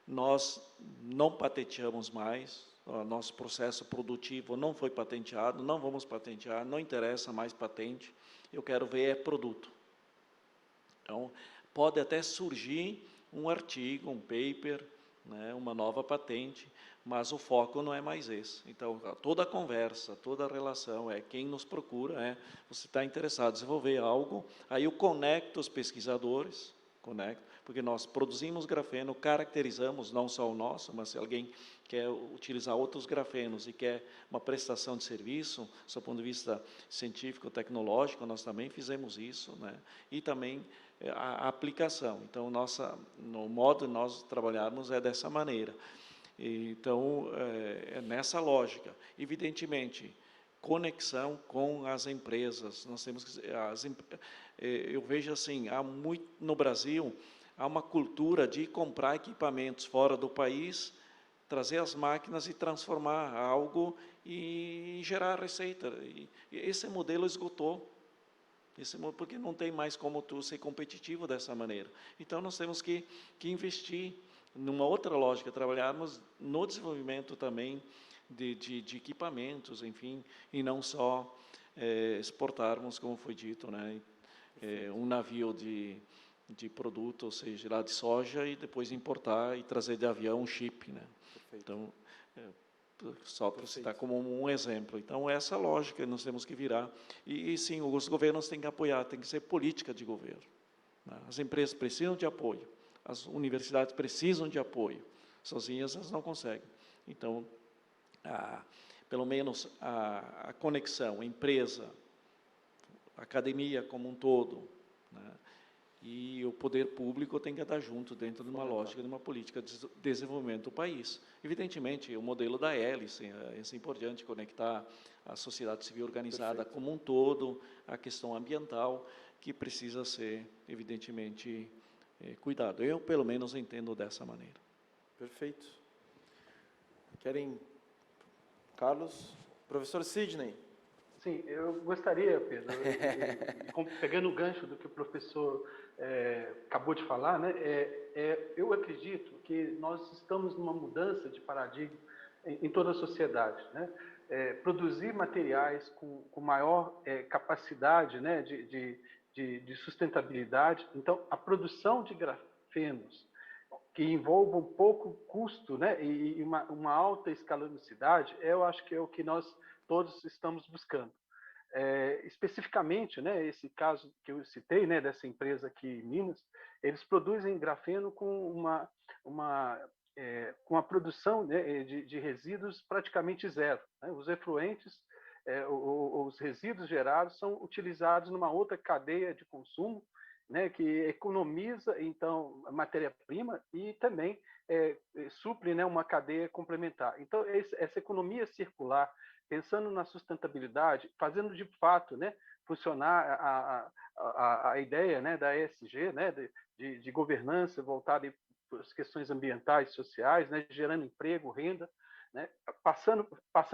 Nós não patenteamos mais, o nosso processo produtivo não foi patenteado, não vamos patentear, não interessa mais patente, eu quero ver produto. Então, pode até surgir um artigo, um paper, né, uma nova patente, mas o foco não é mais esse. Então, toda a conversa, toda a relação quem nos procura, você está interessado em desenvolver algo, aí eu conecto os pesquisadores, porque nós produzimos grafeno, caracterizamos não só o nosso, mas se alguém quer utilizar outros grafenos e quer uma prestação de serviço, do ponto de vista científico, tecnológico, nós também fizemos isso, né? E também a aplicação. Então, no modo de nós trabalharmos é dessa maneira. Então, é nessa lógica. Evidentemente, conexão com as empresas. Nós temos que eu vejo assim, no Brasil há uma cultura de comprar equipamentos fora do país, trazer as máquinas e transformar algo e gerar receita. E esse modelo esgotou. Porque não tem mais como tu ser competitivo dessa maneira. Então, nós temos que investir numa outra lógica, trabalharmos no desenvolvimento também de equipamentos, enfim, e não só exportarmos, como foi dito, né, um navio de produto, ou seja, lá de soja, e depois importar e trazer de avião um chip, né? Perfeito. Então, só para citar como um exemplo. Então, essa lógica nós temos que virar. E sim, os governos têm que apoiar, tem que ser política de governo, né? As empresas precisam de apoio, as universidades precisam de apoio, sozinhas elas não conseguem. Então, pelo menos a conexão, a empresa, a academia como um todo, né, e o poder público tem que estar junto dentro de uma lógica, de uma política de desenvolvimento do país. Evidentemente, o modelo da hélice é importante, conectar a sociedade civil organizada como um todo, a questão ambiental, que precisa ser, evidentemente, cuidado. Eu, pelo menos, entendo dessa maneira. Perfeito. Querem... Carlos? Professor Sidney. Sim, eu gostaria, Pedro, pegando o gancho do que o professor acabou de falar, né, eu acredito que nós estamos numa mudança de paradigma em toda a sociedade, né? Produzir materiais com maior capacidade, né, de sustentabilidade. Então, a produção de grafenos que envolvam pouco custo, né, e uma alta escalonicidade, eu acho que é o que nós todos estamos buscando. Especificamente, né, esse caso que eu citei, né, dessa empresa aqui em Minas, eles produzem grafeno com com a produção, né, de resíduos praticamente zero, né? Os efluentes, os resíduos gerados são utilizados numa outra cadeia de consumo, né, que economiza então a matéria-prima e também supre, né, uma cadeia complementar. Então essa economia circular, pensando na sustentabilidade, fazendo de fato, né, funcionar a ideia, né, da ESG, né, de governança voltada para as questões ambientais e sociais, né, gerando emprego, renda, né, passando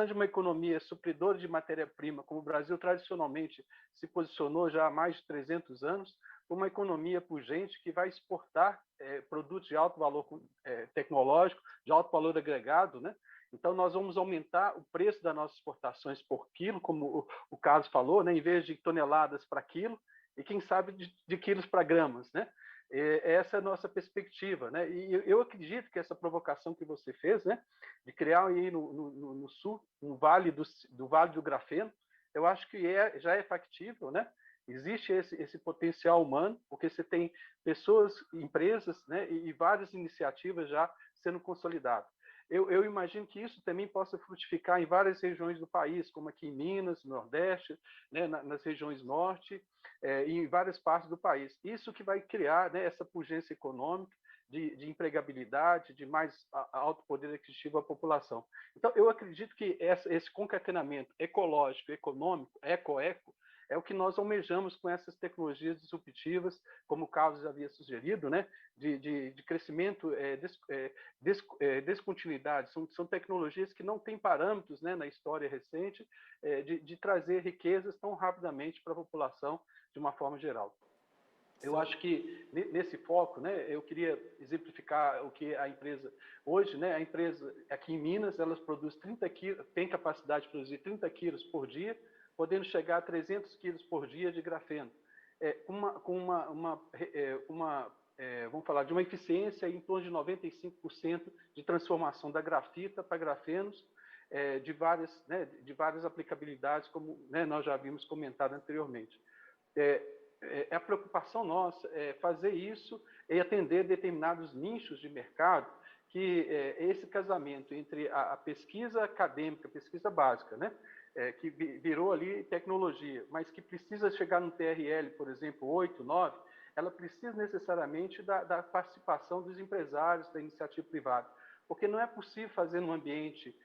de uma economia supridora de matéria-prima, como o Brasil tradicionalmente se posicionou já há mais de 300 anos, para uma economia pujante que vai exportar produtos de alto valor tecnológico, de alto valor agregado, né? Então, nós vamos aumentar o preço das nossas exportações por quilo, como o Carlos falou, né? Em vez de toneladas para quilo, e quem sabe de quilos para gramas, né? Essa é a nossa perspectiva, né? E eu acredito que essa provocação que você fez, né, de criar aí no sul um vale do Vale do Grafeno, eu acho que já é factível, né? Existe esse potencial humano, porque você tem pessoas, empresas, né, e várias iniciativas já sendo consolidadas. Eu imagino que isso também possa frutificar em várias regiões do país, como aqui em Minas, no Nordeste, né, nas regiões Norte, e em várias partes do país. Isso que vai criar, né, essa pujança econômica, de empregabilidade, de mais alto poder aquisitivo à população. Então, eu acredito que esse concatenamento ecológico, econômico, eco-eco, é o que nós almejamos com essas tecnologias disruptivas, como o Carlos já havia sugerido, né, de crescimento, descontinuidade. São tecnologias que não têm parâmetros, né, na história recente, de trazer riquezas tão rapidamente para a população de uma forma geral. Eu acho que nesse foco, né, eu queria exemplificar o que a empresa hoje, né, a empresa aqui em Minas, elas produz 30 quilos, tem capacidade de produzir 30 quilos por dia, podendo chegar a 300 quilos por dia de grafeno, vamos falar de uma eficiência em torno de 95% de transformação da grafita para grafenos, de várias aplicabilidades, como, né, nós já havíamos comentado anteriormente. A preocupação nossa é fazer isso e atender determinados nichos de mercado, que esse casamento entre a pesquisa acadêmica, pesquisa básica, né, que virou ali tecnologia, mas que precisa chegar no TRL, por exemplo, 8, 9, ela precisa necessariamente da participação dos empresários, da iniciativa privada, porque não é possível fazer num ambiente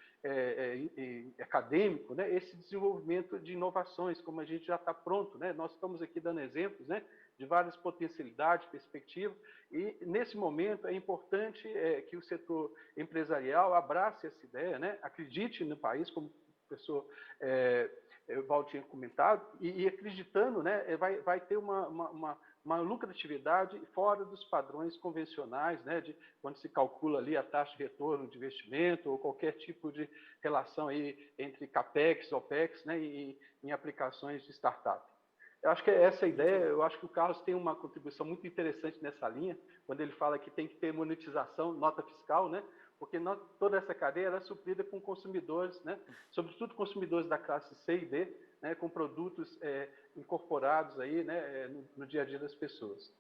acadêmico, né, esse desenvolvimento de inovações, como a gente já está pronto, né? Nós estamos aqui dando exemplos, né, de várias potencialidades, perspectivas, e nesse momento é importante que o setor empresarial abrace essa ideia, né, acredite no país, como o professor Val tinha comentado, e acreditando, né, vai ter uma lucratividade fora dos padrões convencionais, né, de quando se calcula ali a taxa de retorno de investimento ou qualquer tipo de relação aí entre CAPEX, OPEX, né, e em aplicações de startup. Eu acho que é essa a ideia. Eu acho que o Carlos tem uma contribuição muito interessante nessa linha, quando ele fala que tem que ter monetização, nota fiscal, né, porque toda essa cadeia era suprida com consumidores, né, sobretudo consumidores da classe C e D, né, com produtos incorporados aí, né, no dia a dia das pessoas.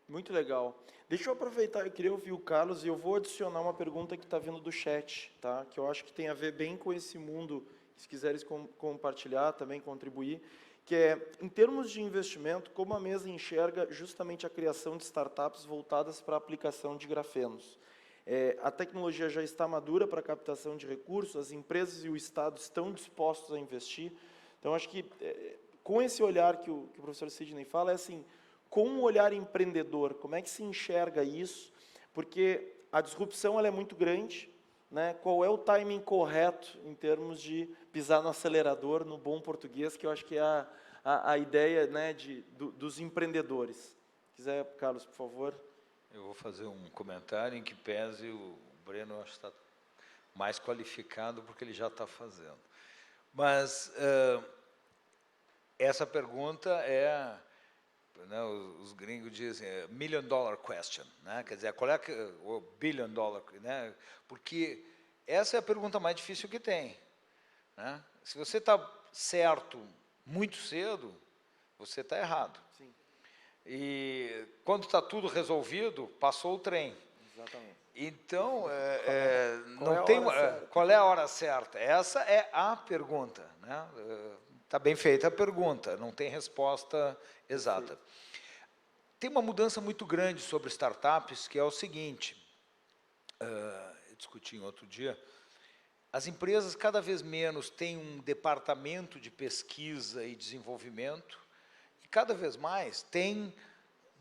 Muito legal. Deixa eu aproveitar, eu queria ouvir o Carlos e eu vou adicionar uma pergunta que está vindo do chat, tá? Que eu acho que tem a ver bem com esse mundo, se quiseres compartilhar, também contribuir, que é, em termos de investimento, como a mesa enxerga justamente a criação de startups voltadas para a aplicação de grafenos. A tecnologia já está madura para a captação de recursos, as empresas e o Estado estão dispostos a investir. Então, acho que, com esse olhar que o professor Sidney fala, é assim, com um olhar empreendedor, como é que se enxerga isso? Porque a disrupção ela é muito grande, né? Qual é o timing correto em termos de pisar no acelerador, no bom português, que eu acho que é a ideia, né, dos empreendedores. Se quiser, Carlos, por favor. Eu vou fazer um comentário em que pese o Breno está mais qualificado porque ele já está fazendo. Mas essa pergunta é, né, os gringos dizem million dollar question, né? Quer dizer, qual é o billion dollar, né? Porque essa é a pergunta mais difícil que tem, né? Se você está certo muito cedo, você está errado. Sim. E quando está tudo resolvido, passou o trem. Exatamente. Então, qual é a hora certa? Essa é a pergunta, né? Está bem feita a pergunta, não tem resposta exata. Tem uma mudança muito grande sobre startups, que é o seguinte, eu discuti em outro dia, as empresas cada vez menos têm um departamento de pesquisa e desenvolvimento, e cada vez mais tem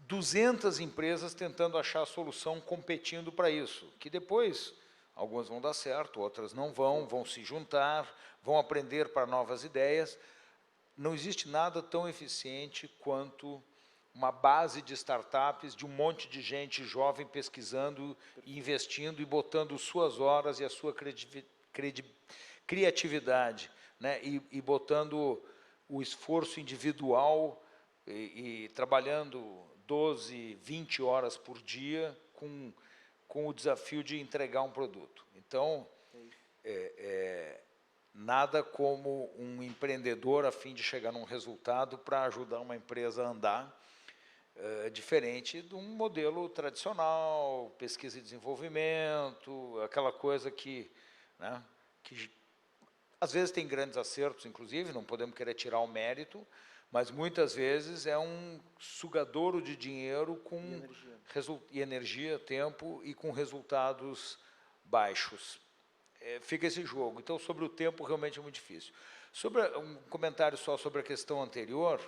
200 empresas tentando achar a solução, competindo para isso, que depois algumas vão dar certo, outras não vão se juntar, vão aprender para novas ideias. Não existe nada tão eficiente quanto uma base de startups, de um monte de gente jovem pesquisando, e investindo e botando suas horas e a sua criatividade, né? E botando o esforço individual e trabalhando 12, 20 horas por dia com o desafio de entregar um produto. Então, nada como um empreendedor a fim de chegar num resultado para ajudar uma empresa a andar, diferente de um modelo tradicional, pesquisa e desenvolvimento, aquela coisa que, né, que às vezes tem grandes acertos, inclusive, não podemos querer tirar o mérito, mas muitas vezes é um sugadouro de dinheiro e energia, tempo, e com resultados baixos. Fica esse jogo. Então, sobre o tempo, realmente é muito difícil. Sobre um comentário só sobre a questão anterior,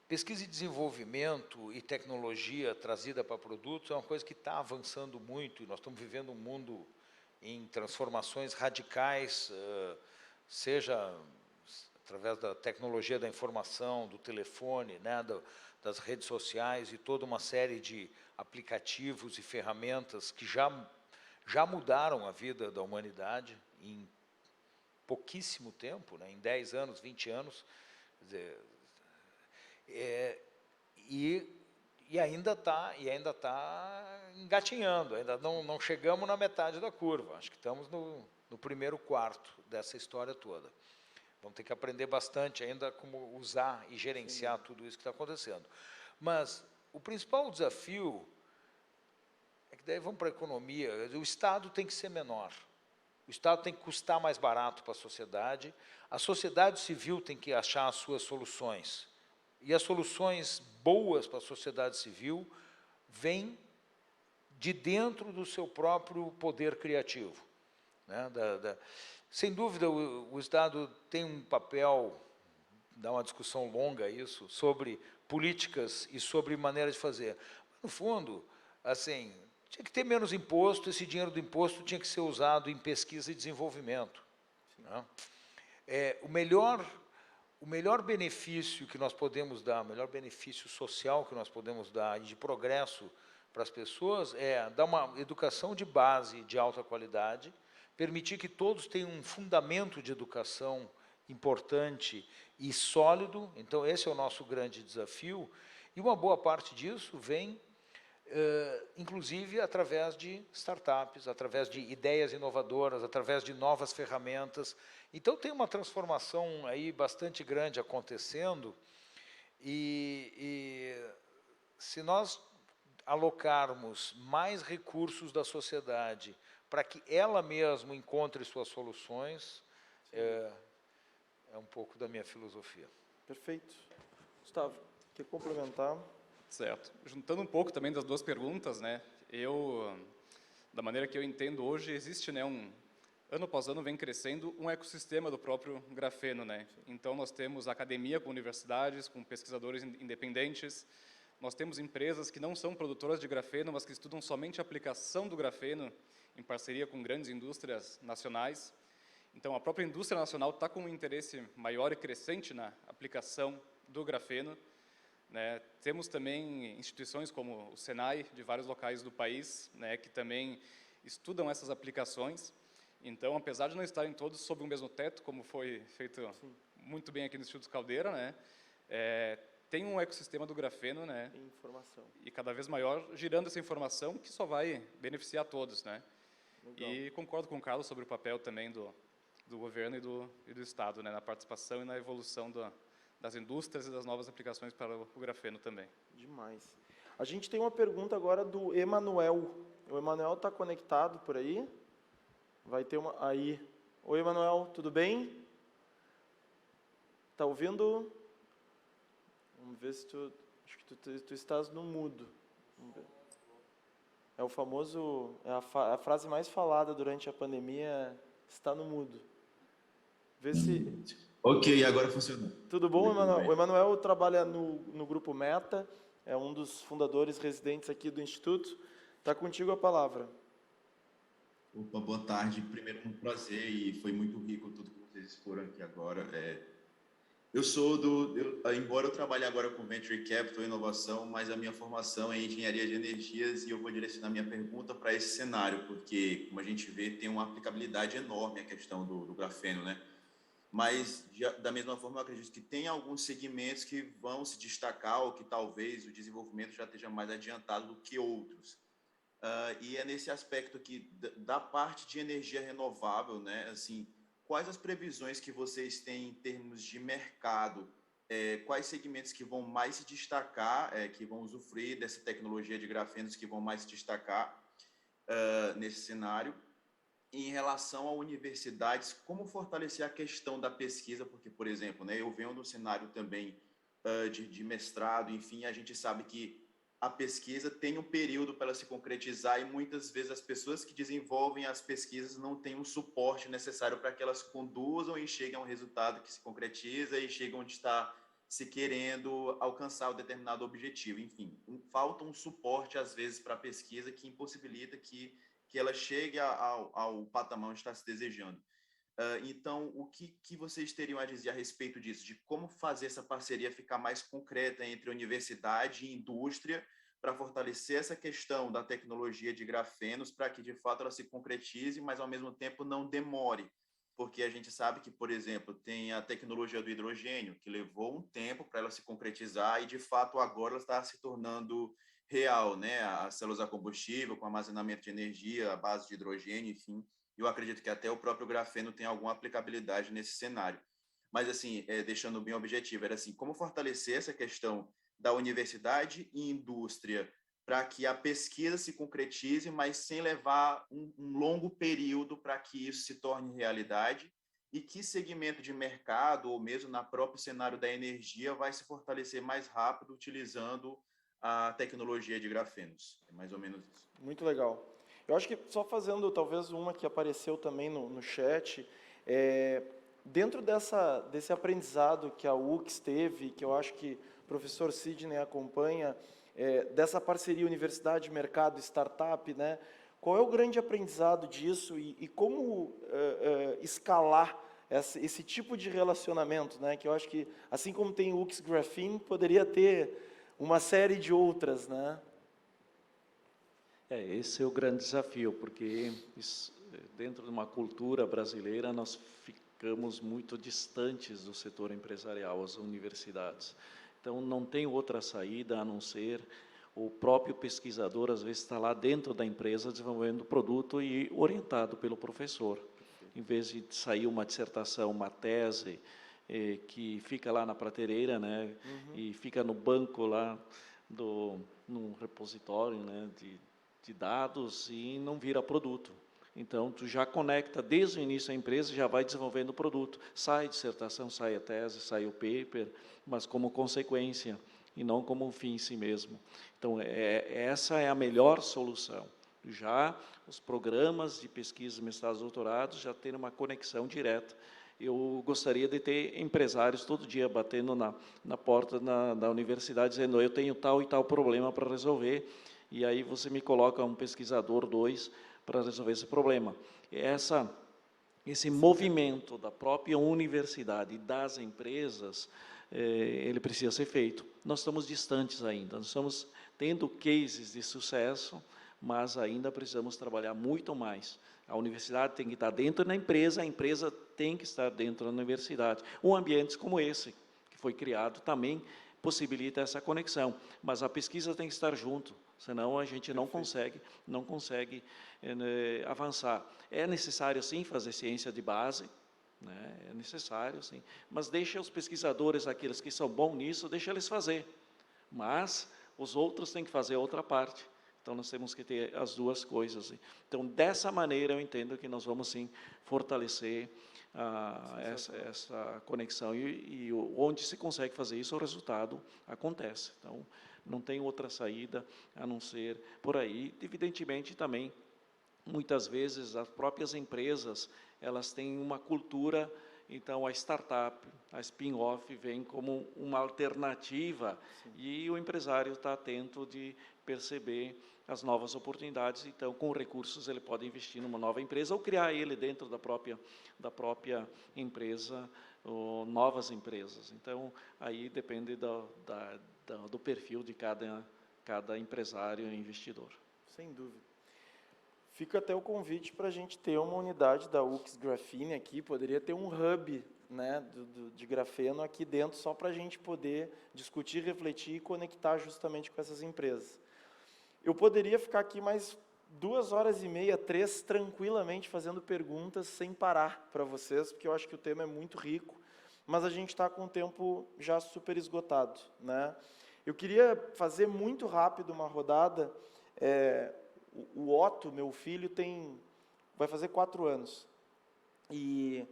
pesquisa e desenvolvimento e tecnologia trazida para produtos é uma coisa que está avançando muito, e nós estamos vivendo um mundo em transformações radicais, seja através da tecnologia da informação, do telefone, né, das redes sociais e toda uma série de aplicativos e ferramentas que já mudaram a vida da humanidade em pouquíssimo tempo, né, em 10 anos, 20 anos, quer dizer, e ainda está engatinhando, ainda não chegamos na metade da curva, acho que estamos no primeiro quarto dessa história toda. Vamos ter que aprender bastante ainda como usar e gerenciar tudo isso que está acontecendo. Mas o principal desafio é que daí vamos para a economia, o Estado tem que ser menor, o Estado tem que custar mais barato para a sociedade civil tem que achar as suas soluções, e as soluções boas para a sociedade civil vêm de dentro do seu próprio poder criativo, né? Sem dúvida, o Estado tem um papel, dá uma discussão longa isso, sobre políticas e sobre maneira de fazer. No fundo, assim, tinha que ter menos imposto, esse dinheiro do imposto tinha que ser usado em pesquisa e desenvolvimento, né? O melhor benefício que nós podemos dar, o melhor benefício social que nós podemos dar e de progresso para as pessoas é dar uma educação de base de alta qualidade, permitir que todos tenham um fundamento de educação importante e sólido. Então, esse é o nosso grande desafio, e uma boa parte disso vem, inclusive, através de startups, através de ideias inovadoras, através de novas ferramentas. Então, tem uma transformação aí bastante grande acontecendo, e se nós alocarmos mais recursos da sociedade para que ela mesma encontre suas soluções, é um pouco da minha filosofia. Perfeito. Gustavo, quer complementar? Certo. Juntando um pouco também das duas perguntas, né, da maneira que eu entendo hoje, existe, né, ano após ano vem crescendo um ecossistema do próprio grafeno, né? Então, nós temos academia com universidades, com pesquisadores independentes, nós temos empresas que não são produtoras de grafeno, mas que estudam somente a aplicação do grafeno em parceria com grandes indústrias nacionais. Então, a própria indústria nacional está com um interesse maior e crescente na aplicação do grafeno, né? Temos também instituições como o Senai, de vários locais do país, né, que também estudam essas aplicações. Então, apesar de não estarem todos sob o mesmo teto, como foi feito muito bem aqui no Instituto Caldeira, né, tem um ecossistema do grafeno, né, Informação. e cada vez maior, girando essa informação que só vai beneficiar todos, né. Legal. E concordo com o Carlos sobre o papel também do governo e do Estado, né, na participação e na evolução das indústrias e das novas aplicações para o grafeno também. Demais. A gente tem uma pergunta agora do Emanuel. O Emanuel está conectado por aí? Vai ter uma... Aí. Oi, Emanuel, tudo bem? Está ouvindo? Vamos ver se tu... Acho que tu estás no mudo. Vamos ver. É o famoso... a frase mais falada durante a pandemia, está no mudo. Vê se... Ok, agora funcionou. Tudo bom, Emanuel? O Emanuel trabalha no Grupo Meta, é um dos fundadores residentes aqui do Instituto. Está contigo a palavra. Opa, boa tarde. Primeiro, um prazer e foi muito rico tudo que vocês exporam aqui agora. Embora eu trabalhe agora com Venture Capital e Inovação, mas a minha formação é em Engenharia de Energias e eu vou direcionar minha pergunta para esse cenário, porque, como a gente vê, tem uma aplicabilidade enorme a questão do grafeno, né? Mas, da mesma forma, eu acredito que tem alguns segmentos que vão se destacar ou que talvez o desenvolvimento já esteja mais adiantado do que outros. E é nesse aspecto aqui da parte de energia renovável, né? Assim, quais as previsões que vocês têm em termos de mercado? Quais segmentos que vão mais se destacar, que vão usufruir dessa tecnologia de grafenos que vão mais se destacar nesse cenário? Em relação a universidades, como fortalecer a questão da pesquisa? Porque, por exemplo, né, eu venho do cenário também de mestrado, enfim, a gente sabe que a pesquisa tem um período para ela se concretizar e muitas vezes as pessoas que desenvolvem as pesquisas não têm um suporte necessário para que elas conduzam e cheguem a um resultado que se concretiza e chegam onde está se querendo alcançar um determinado objetivo. Enfim, falta um suporte, às vezes, para a pesquisa que impossibilita que ela chegue ao patamar onde está se desejando. Então, o que vocês teriam a dizer a respeito disso, de como fazer essa parceria ficar mais concreta entre universidade e indústria para fortalecer essa questão da tecnologia de grafenos para que, de fato, ela se concretize, mas, ao mesmo tempo, não demore? Porque a gente sabe que, por exemplo, tem a tecnologia do hidrogênio, que levou um tempo para ela se concretizar e, de fato, agora ela está se tornando real, né? As células a combustível, com armazenamento de energia, a base de hidrogênio, enfim. Eu acredito que até o próprio grafeno tem alguma aplicabilidade nesse cenário. Mas, assim, deixando bem objetivo, era assim, como fortalecer essa questão da universidade e indústria para que a pesquisa se concretize, mas sem levar um longo período para que isso se torne realidade, e que segmento de mercado, ou mesmo na próprio cenário da energia, vai se fortalecer mais rápido utilizando a tecnologia de grafenos. É mais ou menos isso. Muito legal. Eu acho que, só fazendo talvez uma que apareceu também no chat, dentro desse aprendizado que a UX teve, que eu acho que o professor Sidney acompanha, dessa parceria universidade, mercado, startup, né? Qual é o grande aprendizado disso e como escalar esse tipo de relacionamento, né? Que eu acho que, assim como tem o UX Graphene, poderia ter uma série de outras, né? Esse é o grande desafio, porque dentro de uma cultura brasileira nós ficamos muito distantes do setor empresarial, as universidades. Então, não tem outra saída a não ser o próprio pesquisador, às vezes, está lá dentro da empresa desenvolvendo o produto e orientado pelo professor. Em vez de sair uma dissertação, uma tese, que fica lá na prateleira, né, e fica no banco lá, num repositório, né, de dados e não vira produto. Então, tu já conecta desde o início a empresa, já vai desenvolvendo o produto. Sai a dissertação, sai a tese, sai o paper, mas como consequência e não como um fim em si mesmo. Então, essa é a melhor solução. Já os programas de pesquisa, mestrados, doutorados, já terem uma conexão direta. Eu gostaria de ter empresários todo dia batendo na porta da universidade, dizendo, eu tenho tal e tal problema para resolver, e aí você me coloca um pesquisador, 2, para resolver esse problema. Esse movimento da própria universidade e das empresas, ele precisa ser feito. Nós estamos distantes ainda, nós estamos tendo cases de sucesso, mas ainda precisamos trabalhar muito mais. A universidade tem que estar dentro da empresa, a empresa tem que estar dentro da universidade. Ambientes como esse, que foi criado, também possibilita essa conexão, mas a pesquisa tem que estar junto, senão a gente não consegue avançar. É necessário, sim, fazer ciência de base, né? É necessário, sim, mas deixa os pesquisadores, aqueles que são bons nisso, deixa eles fazer, mas os outros têm que fazer a outra parte. Então, nós temos que ter as duas coisas. Então, dessa maneira, eu entendo que nós vamos, sim, fortalecer essa conexão. E onde se consegue fazer isso, o resultado acontece. Então, não tem outra saída a não ser por aí. Evidentemente, também, muitas vezes, as próprias empresas, elas têm uma cultura. Então, a startup, a spin-off, vem como uma alternativa. Sim. E o empresário está atento de perceber as novas oportunidades. Então, com recursos, ele pode investir numa nova empresa ou criar ele dentro da própria empresa, ou novas empresas. Então, aí depende do perfil de cada empresário e investidor. Sem dúvida. Fica até o convite para a gente ter uma unidade da UX Grafene aqui, poderia ter um hub, né, de grafeno aqui dentro, só para a gente poder discutir, refletir e conectar justamente com essas empresas. Eu poderia ficar aqui mais 2h30, 3, tranquilamente, fazendo perguntas sem parar para vocês, porque eu acho que o tema é muito rico, mas a gente está com o tempo já super esgotado, né? Eu queria fazer muito rápido uma rodada. O Otto, meu filho, vai fazer 4 anos. E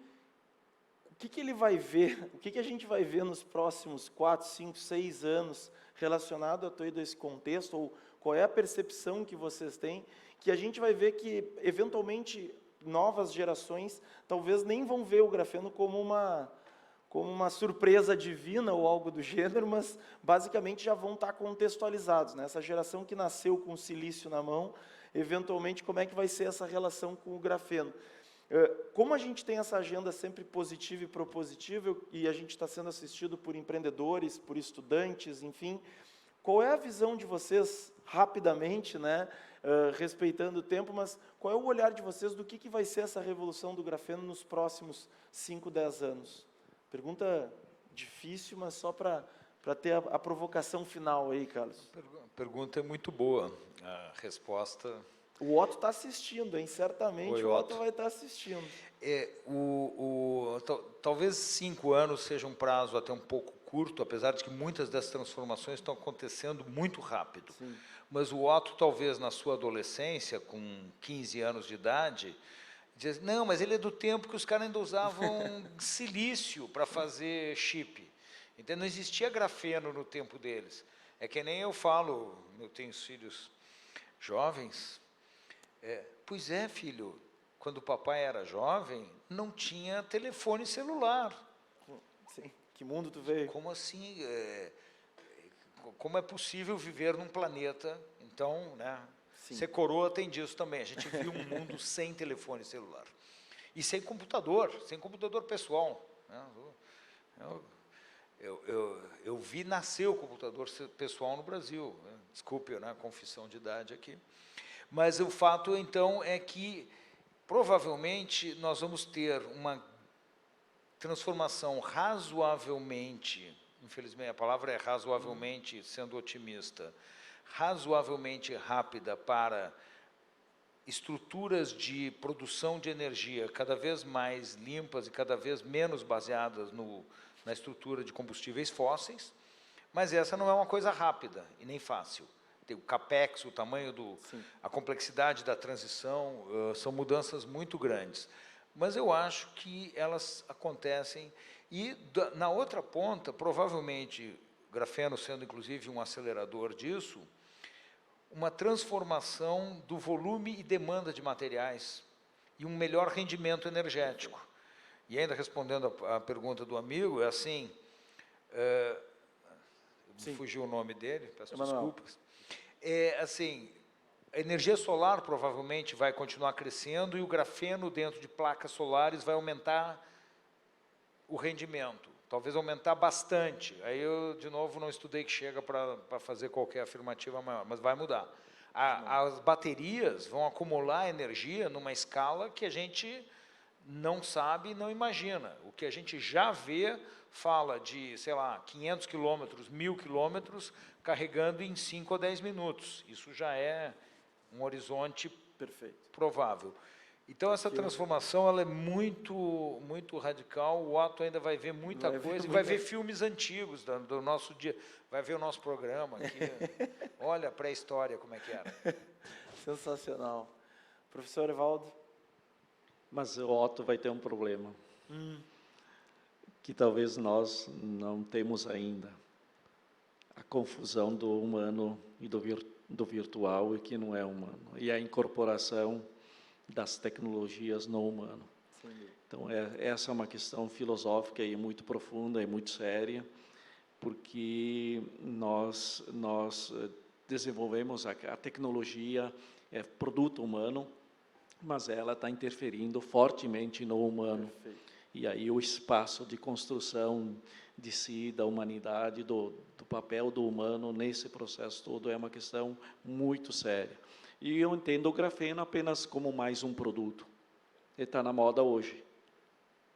o que ele vai ver, o que a gente vai ver nos próximos 4, 5, 6 anos relacionado a todo esse contexto, ou qual é a percepção que vocês têm, que a gente vai ver que, eventualmente, novas gerações talvez nem vão ver o grafeno como uma surpresa divina ou algo do gênero, mas basicamente já vão estar contextualizados, né? Essa geração que nasceu com o silício na mão, eventualmente, como é que vai ser essa relação com o grafeno? Como a gente tem essa agenda sempre positiva e propositiva, e a gente está sendo assistido por empreendedores, por estudantes, enfim, qual é a visão de vocês, rapidamente, né, respeitando o tempo, mas qual é o olhar de vocês do que vai ser essa revolução do grafeno nos próximos 5, 10 anos? Pergunta difícil, mas só para ter a provocação final aí, Carlos. A pergunta é muito boa, a resposta... O Otto está assistindo, hein? Certamente. Oi, o Otto vai estar assistindo. Talvez 5 anos seja um prazo até um pouco curto, apesar de que muitas dessas transformações estão acontecendo muito rápido. Sim. Mas o Otto, talvez, na sua adolescência, com 15 anos de idade, diz, não, mas ele é do tempo que os caras ainda usavam silício para fazer chip. Então, não existia grafeno no tempo deles. É que nem eu falo, eu tenho filhos jovens, pois é, filho, quando o papai era jovem, não tinha telefone celular. Sim. Que mundo tu veio? Como assim? Como é possível viver num planeta, então, né? Ser coroa tem disso também. A gente viu um mundo sem telefone celular. E sem computador pessoal. Né? Eu vi nascer o computador pessoal no Brasil. Né? Desculpe, né, a confissão de idade aqui. Mas o fato, então, é que, provavelmente, nós vamos ter uma transformação razoavelmente, infelizmente a palavra é razoavelmente, sendo otimista, razoavelmente rápida para estruturas de produção de energia cada vez mais limpas e cada vez menos baseadas na estrutura de combustíveis fósseis, mas essa não é uma coisa rápida e nem fácil. Tem o capex, o tamanho a complexidade da transição, são mudanças muito grandes. Mas eu acho que elas acontecem, e na outra ponta, provavelmente, grafeno sendo inclusive um acelerador disso, uma transformação do volume e demanda de materiais e um melhor rendimento energético. E ainda respondendo a pergunta do amigo, é assim, fugiu o nome dele, peço desculpas. Assim, a energia solar provavelmente vai continuar crescendo e o grafeno dentro de placas solares vai aumentar o rendimento, talvez aumentar bastante. Aí eu, de novo, não estudei que chega para fazer qualquer afirmativa maior, mas vai mudar. As baterias vão acumular energia numa escala que a gente não sabe e não imagina. O que a gente já vê fala de, sei lá, 500 quilômetros, 1000 quilômetros, carregando em 5 ou 10 minutos. Isso já é um horizonte provável. Então, essa transformação ela é muito, muito radical. O Otto ainda vai ver muita coisa, e vai ver filmes antigos do nosso dia, vai ver o nosso programa aqui. Olha a pré-história, como é que era. Sensacional. Professor Evaldo? Mas o Otto vai ter um problema, que talvez nós não temos ainda. A confusão do humano e do virtual e que não é humano. E a incorporação das tecnologias no humano. Então, essa é uma questão filosófica e muito profunda e muito séria, porque nós desenvolvemos a tecnologia, é produto humano, mas ela está interferindo fortemente no humano. E aí o espaço de construção de si, da humanidade, do papel do humano nesse processo todo é uma questão muito séria. E eu entendo o grafeno apenas como mais um produto. Ele está na moda hoje.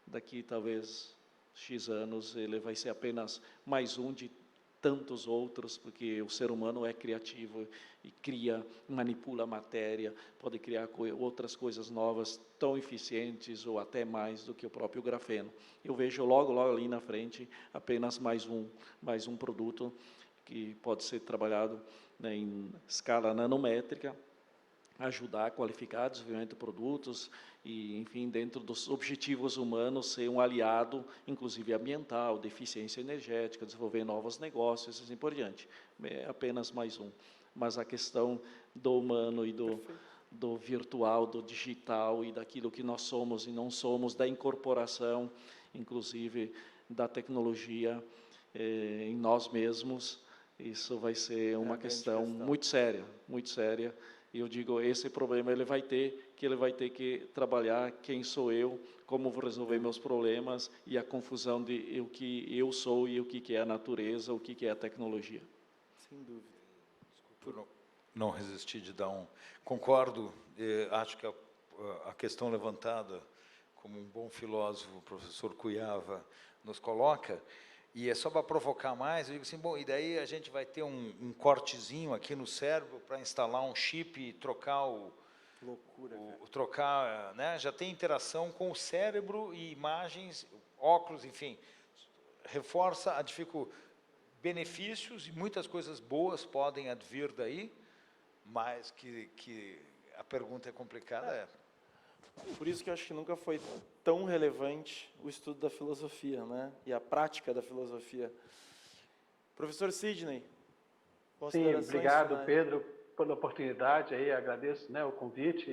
Daqui, talvez, X anos, ele vai ser apenas mais um de tantos outros, porque o ser humano é criativo e cria, manipula a matéria, pode criar outras coisas novas, tão eficientes ou até mais do que o próprio grafeno. Eu vejo logo ali na frente apenas mais um produto que pode ser trabalhado, né, em escala nanométrica, ajudar a qualificar o desenvolvimento de produtos e, enfim, dentro dos objetivos humanos, ser um aliado, inclusive ambiental, de eficiência energética, desenvolver novos negócios e assim por diante. É apenas mais um. Mas a questão do humano e do virtual, do digital e daquilo que nós somos e não somos, da incorporação, inclusive, da tecnologia em nós mesmos, isso vai ser uma questão muito séria, muito séria. E eu digo, esse problema ele vai ter que trabalhar quem sou eu, como vou resolver meus problemas e a confusão de o que eu sou e o que é a natureza, o que é a tecnologia. Sem dúvida. Desculpa, não resisti de dar um... Concordo, acho que a questão levantada, como um bom filósofo, o professor Cuyava, nos coloca, e é só para provocar mais, eu digo assim, bom, e daí a gente vai ter um cortezinho aqui no cérebro para instalar um chip e trocar trocar, né? Já tem interação com o cérebro e imagens, óculos, enfim, reforça a dificuldade, benefícios e muitas coisas boas podem advir daí, mas que a pergunta é complicada. Por isso que eu acho que nunca foi tão relevante o estudo da filosofia, né? E a prática da filosofia. Professor Sidney, Sim, obrigado, Pedro, pela oportunidade. Aí agradeço, né, o convite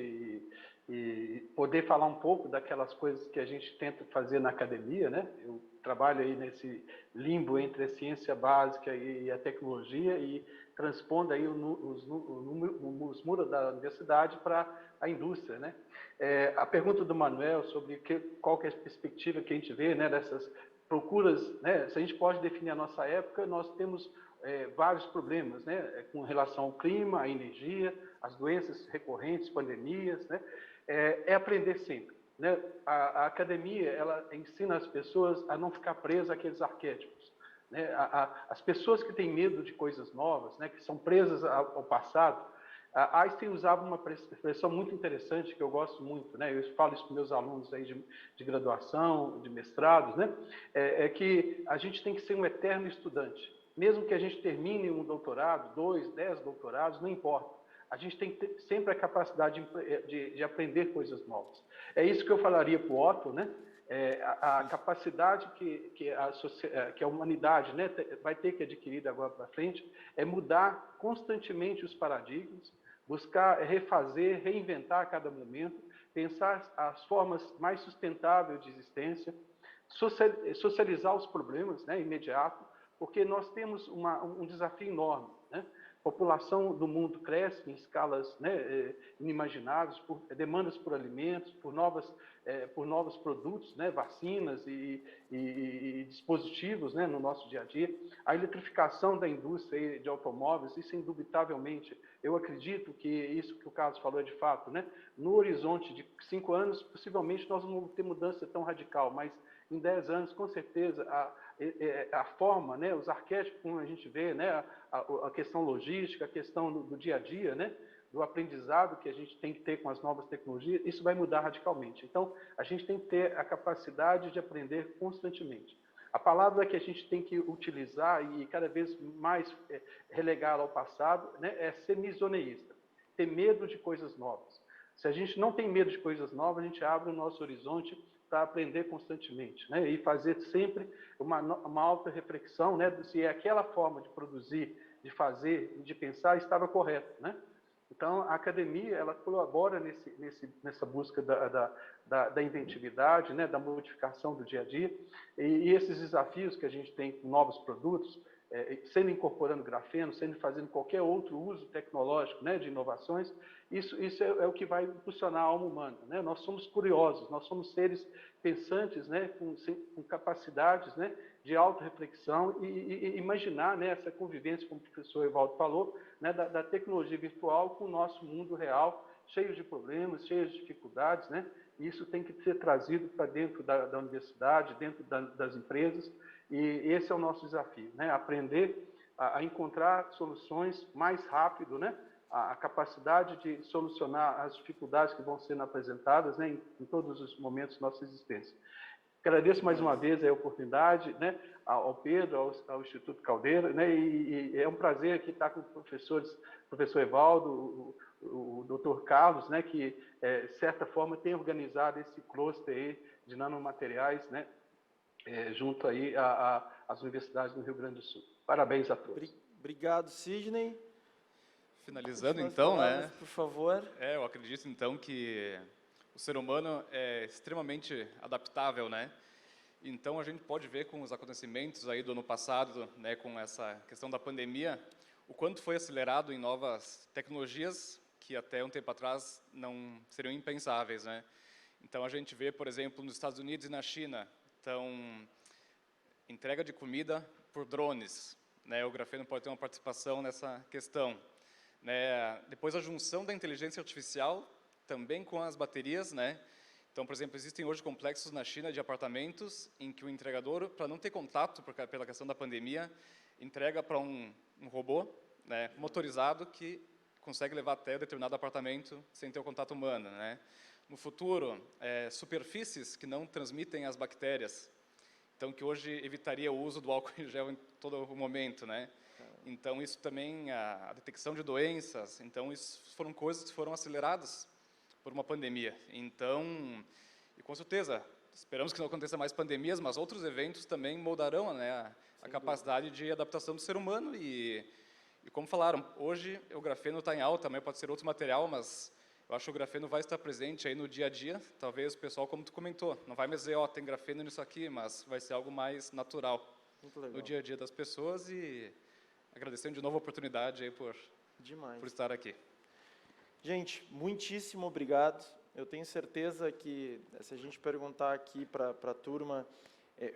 e poder falar um pouco daquelas coisas que a gente tenta fazer na academia, né? Eu trabalho aí nesse limbo entre a ciência básica e a tecnologia e transpondo aí os muros da universidade para a indústria, né? A pergunta do Manuel sobre qual que é a perspectiva que a gente vê, né, dessas procuras, né? Se a gente pode definir a nossa época, nós temos vários problemas, né, com relação ao clima, à energia, às doenças recorrentes, pandemias, né? É aprender sempre, né? A academia ela ensina as pessoas a não ficar presas àqueles arquétipos, né? As pessoas que têm medo de coisas novas, né, que são presas ao passado. Einstein usava uma expressão muito interessante que eu gosto muito, né? Eu falo isso para meus alunos aí de graduação, de mestrados, né? É que a gente tem que ser um eterno estudante, mesmo que a gente termine um doutorado, 2, 10 doutorados, não importa. A gente tem que ter sempre a capacidade de aprender coisas novas. É isso que eu falaria para o Otto, né? A capacidade que a humanidade, né, vai ter que adquirir agora para frente é mudar constantemente os paradigmas, buscar refazer, reinventar a cada momento, pensar as formas mais sustentáveis de existência, socializar os problemas, né, imediato, porque nós temos um desafio enorme, né? A população do mundo cresce em escalas, né, inimagináveis, por demandas por alimentos, por novos produtos, né, vacinas e dispositivos, né, no nosso dia a dia. A eletrificação da indústria de automóveis, isso indubitavelmente, eu acredito que isso que o Carlos falou é de fato, né? No horizonte de 5 anos, possivelmente nós não vamos ter mudança tão radical, mas em 10 anos, com certeza, a forma, né, os arquétipos, como a gente vê, né, a questão logística, a questão do dia a dia, né, do aprendizado que a gente tem que ter com as novas tecnologias, isso vai mudar radicalmente. Então, a gente tem que ter a capacidade de aprender constantemente. A palavra que a gente tem que utilizar e cada vez mais relegá-la ao passado, né, é ser misoneísta, ter medo de coisas novas. Se a gente não tem medo de coisas novas, a gente abre o nosso horizonte para aprender constantemente, né, e fazer sempre uma alta reflexão, né, se aquela forma de produzir, de fazer, de pensar estava correta, né? Então, a academia, ela colabora nessa busca da inventividade, né, da modificação do dia a dia, e esses desafios que a gente tem com novos produtos, sendo incorporando grafeno, sendo fazendo qualquer outro uso tecnológico, né, de inovações, isso é o que vai impulsionar a alma humana, né? Nós somos curiosos, nós somos seres pensantes, né, com capacidades, né, de autorreflexão e imaginar, né, essa convivência, como o professor Evaldo falou, né, da tecnologia virtual com o nosso mundo real, cheio de problemas, cheio de dificuldades, né? E isso tem que ser trazido para dentro da universidade, dentro das empresas, e esse é o nosso desafio, né? Aprender a encontrar soluções mais rápido, né? A capacidade de solucionar as dificuldades que vão sendo apresentadas, né, em todos os momentos da nossa existência. Agradeço mais uma vez a oportunidade, né, ao Pedro, ao Instituto Caldeira, né, e é um prazer aqui estar com os professores, o professor Evaldo, o doutor Carlos, né, que, de certa forma, tem organizado esse cluster aí de nanomateriais, né, junto aí às universidades do Rio Grande do Sul. Parabéns a todos. Obrigado, Sidney. Finalizando, então, né? Por favor. Eu acredito, então, que o ser humano é extremamente adaptável, né? Então, a gente pode ver com os acontecimentos aí do ano passado, né, com essa questão da pandemia, o quanto foi acelerado em novas tecnologias que até um tempo atrás não seriam impensáveis, né? Então, a gente vê, por exemplo, nos Estados Unidos e na China, então, entrega de comida por drones, né? O grafeno pode ter uma participação nessa questão. Né, depois a junção da inteligência artificial também com as baterias, né? Então, por exemplo, existem hoje complexos na China de apartamentos em que o entregador, para não ter contato pela questão da pandemia, entrega para um robô, né, motorizado que consegue levar até determinado apartamento sem ter o contato humano, né? No futuro, superfícies que não transmitem as bactérias, então que hoje evitaria o uso do álcool em gel em todo o momento, né? Então, isso também, a detecção de doenças, então, isso foram coisas que foram aceleradas por uma pandemia. Então, e com certeza, esperamos que não aconteça mais pandemias, mas outros eventos também moldarão, né, a capacidade de adaptação do ser humano. E como falaram, hoje o grafeno está em alta, também pode ser outro material, mas eu acho que o grafeno vai estar presente aí no dia a dia. Talvez o pessoal, como tu comentou, não vai me dizer, tem grafeno nisso aqui, mas vai ser algo mais natural no dia a dia das pessoas. E agradecendo de novo a oportunidade aí por estar aqui. Gente, muitíssimo obrigado. Eu tenho certeza que, se a gente perguntar aqui para a turma,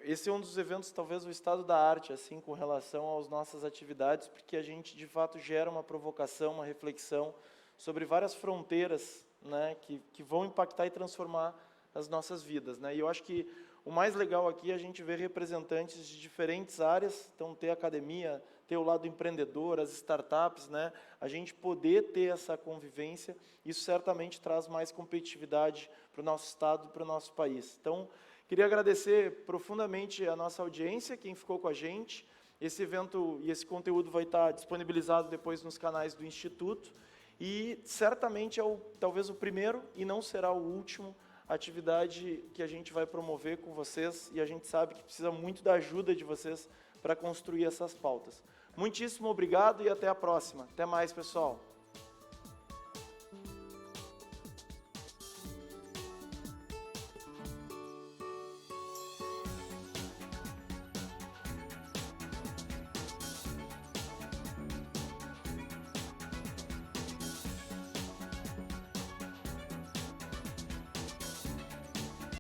esse é um dos eventos, talvez, o estado da arte, assim, com relação às nossas atividades, porque a gente, de fato, gera uma provocação, uma reflexão sobre várias fronteiras, né, que vão impactar e transformar as nossas vidas, né? E eu acho que o mais legal aqui é a gente ver representantes de diferentes áreas, então ter academia, ter o lado empreendedor, as startups, né? A gente poder ter essa convivência, isso certamente traz mais competitividade para o nosso estado e para o nosso país. Então, queria agradecer profundamente a nossa audiência, quem ficou com a gente. Esse evento e esse conteúdo vai estar disponibilizado depois nos canais do Instituto, e certamente talvez o primeiro, e não será o último, atividade que a gente vai promover com vocês, e a gente sabe que precisa muito da ajuda de vocês para construir essas pautas. Muitíssimo obrigado e até a próxima. Até mais, pessoal.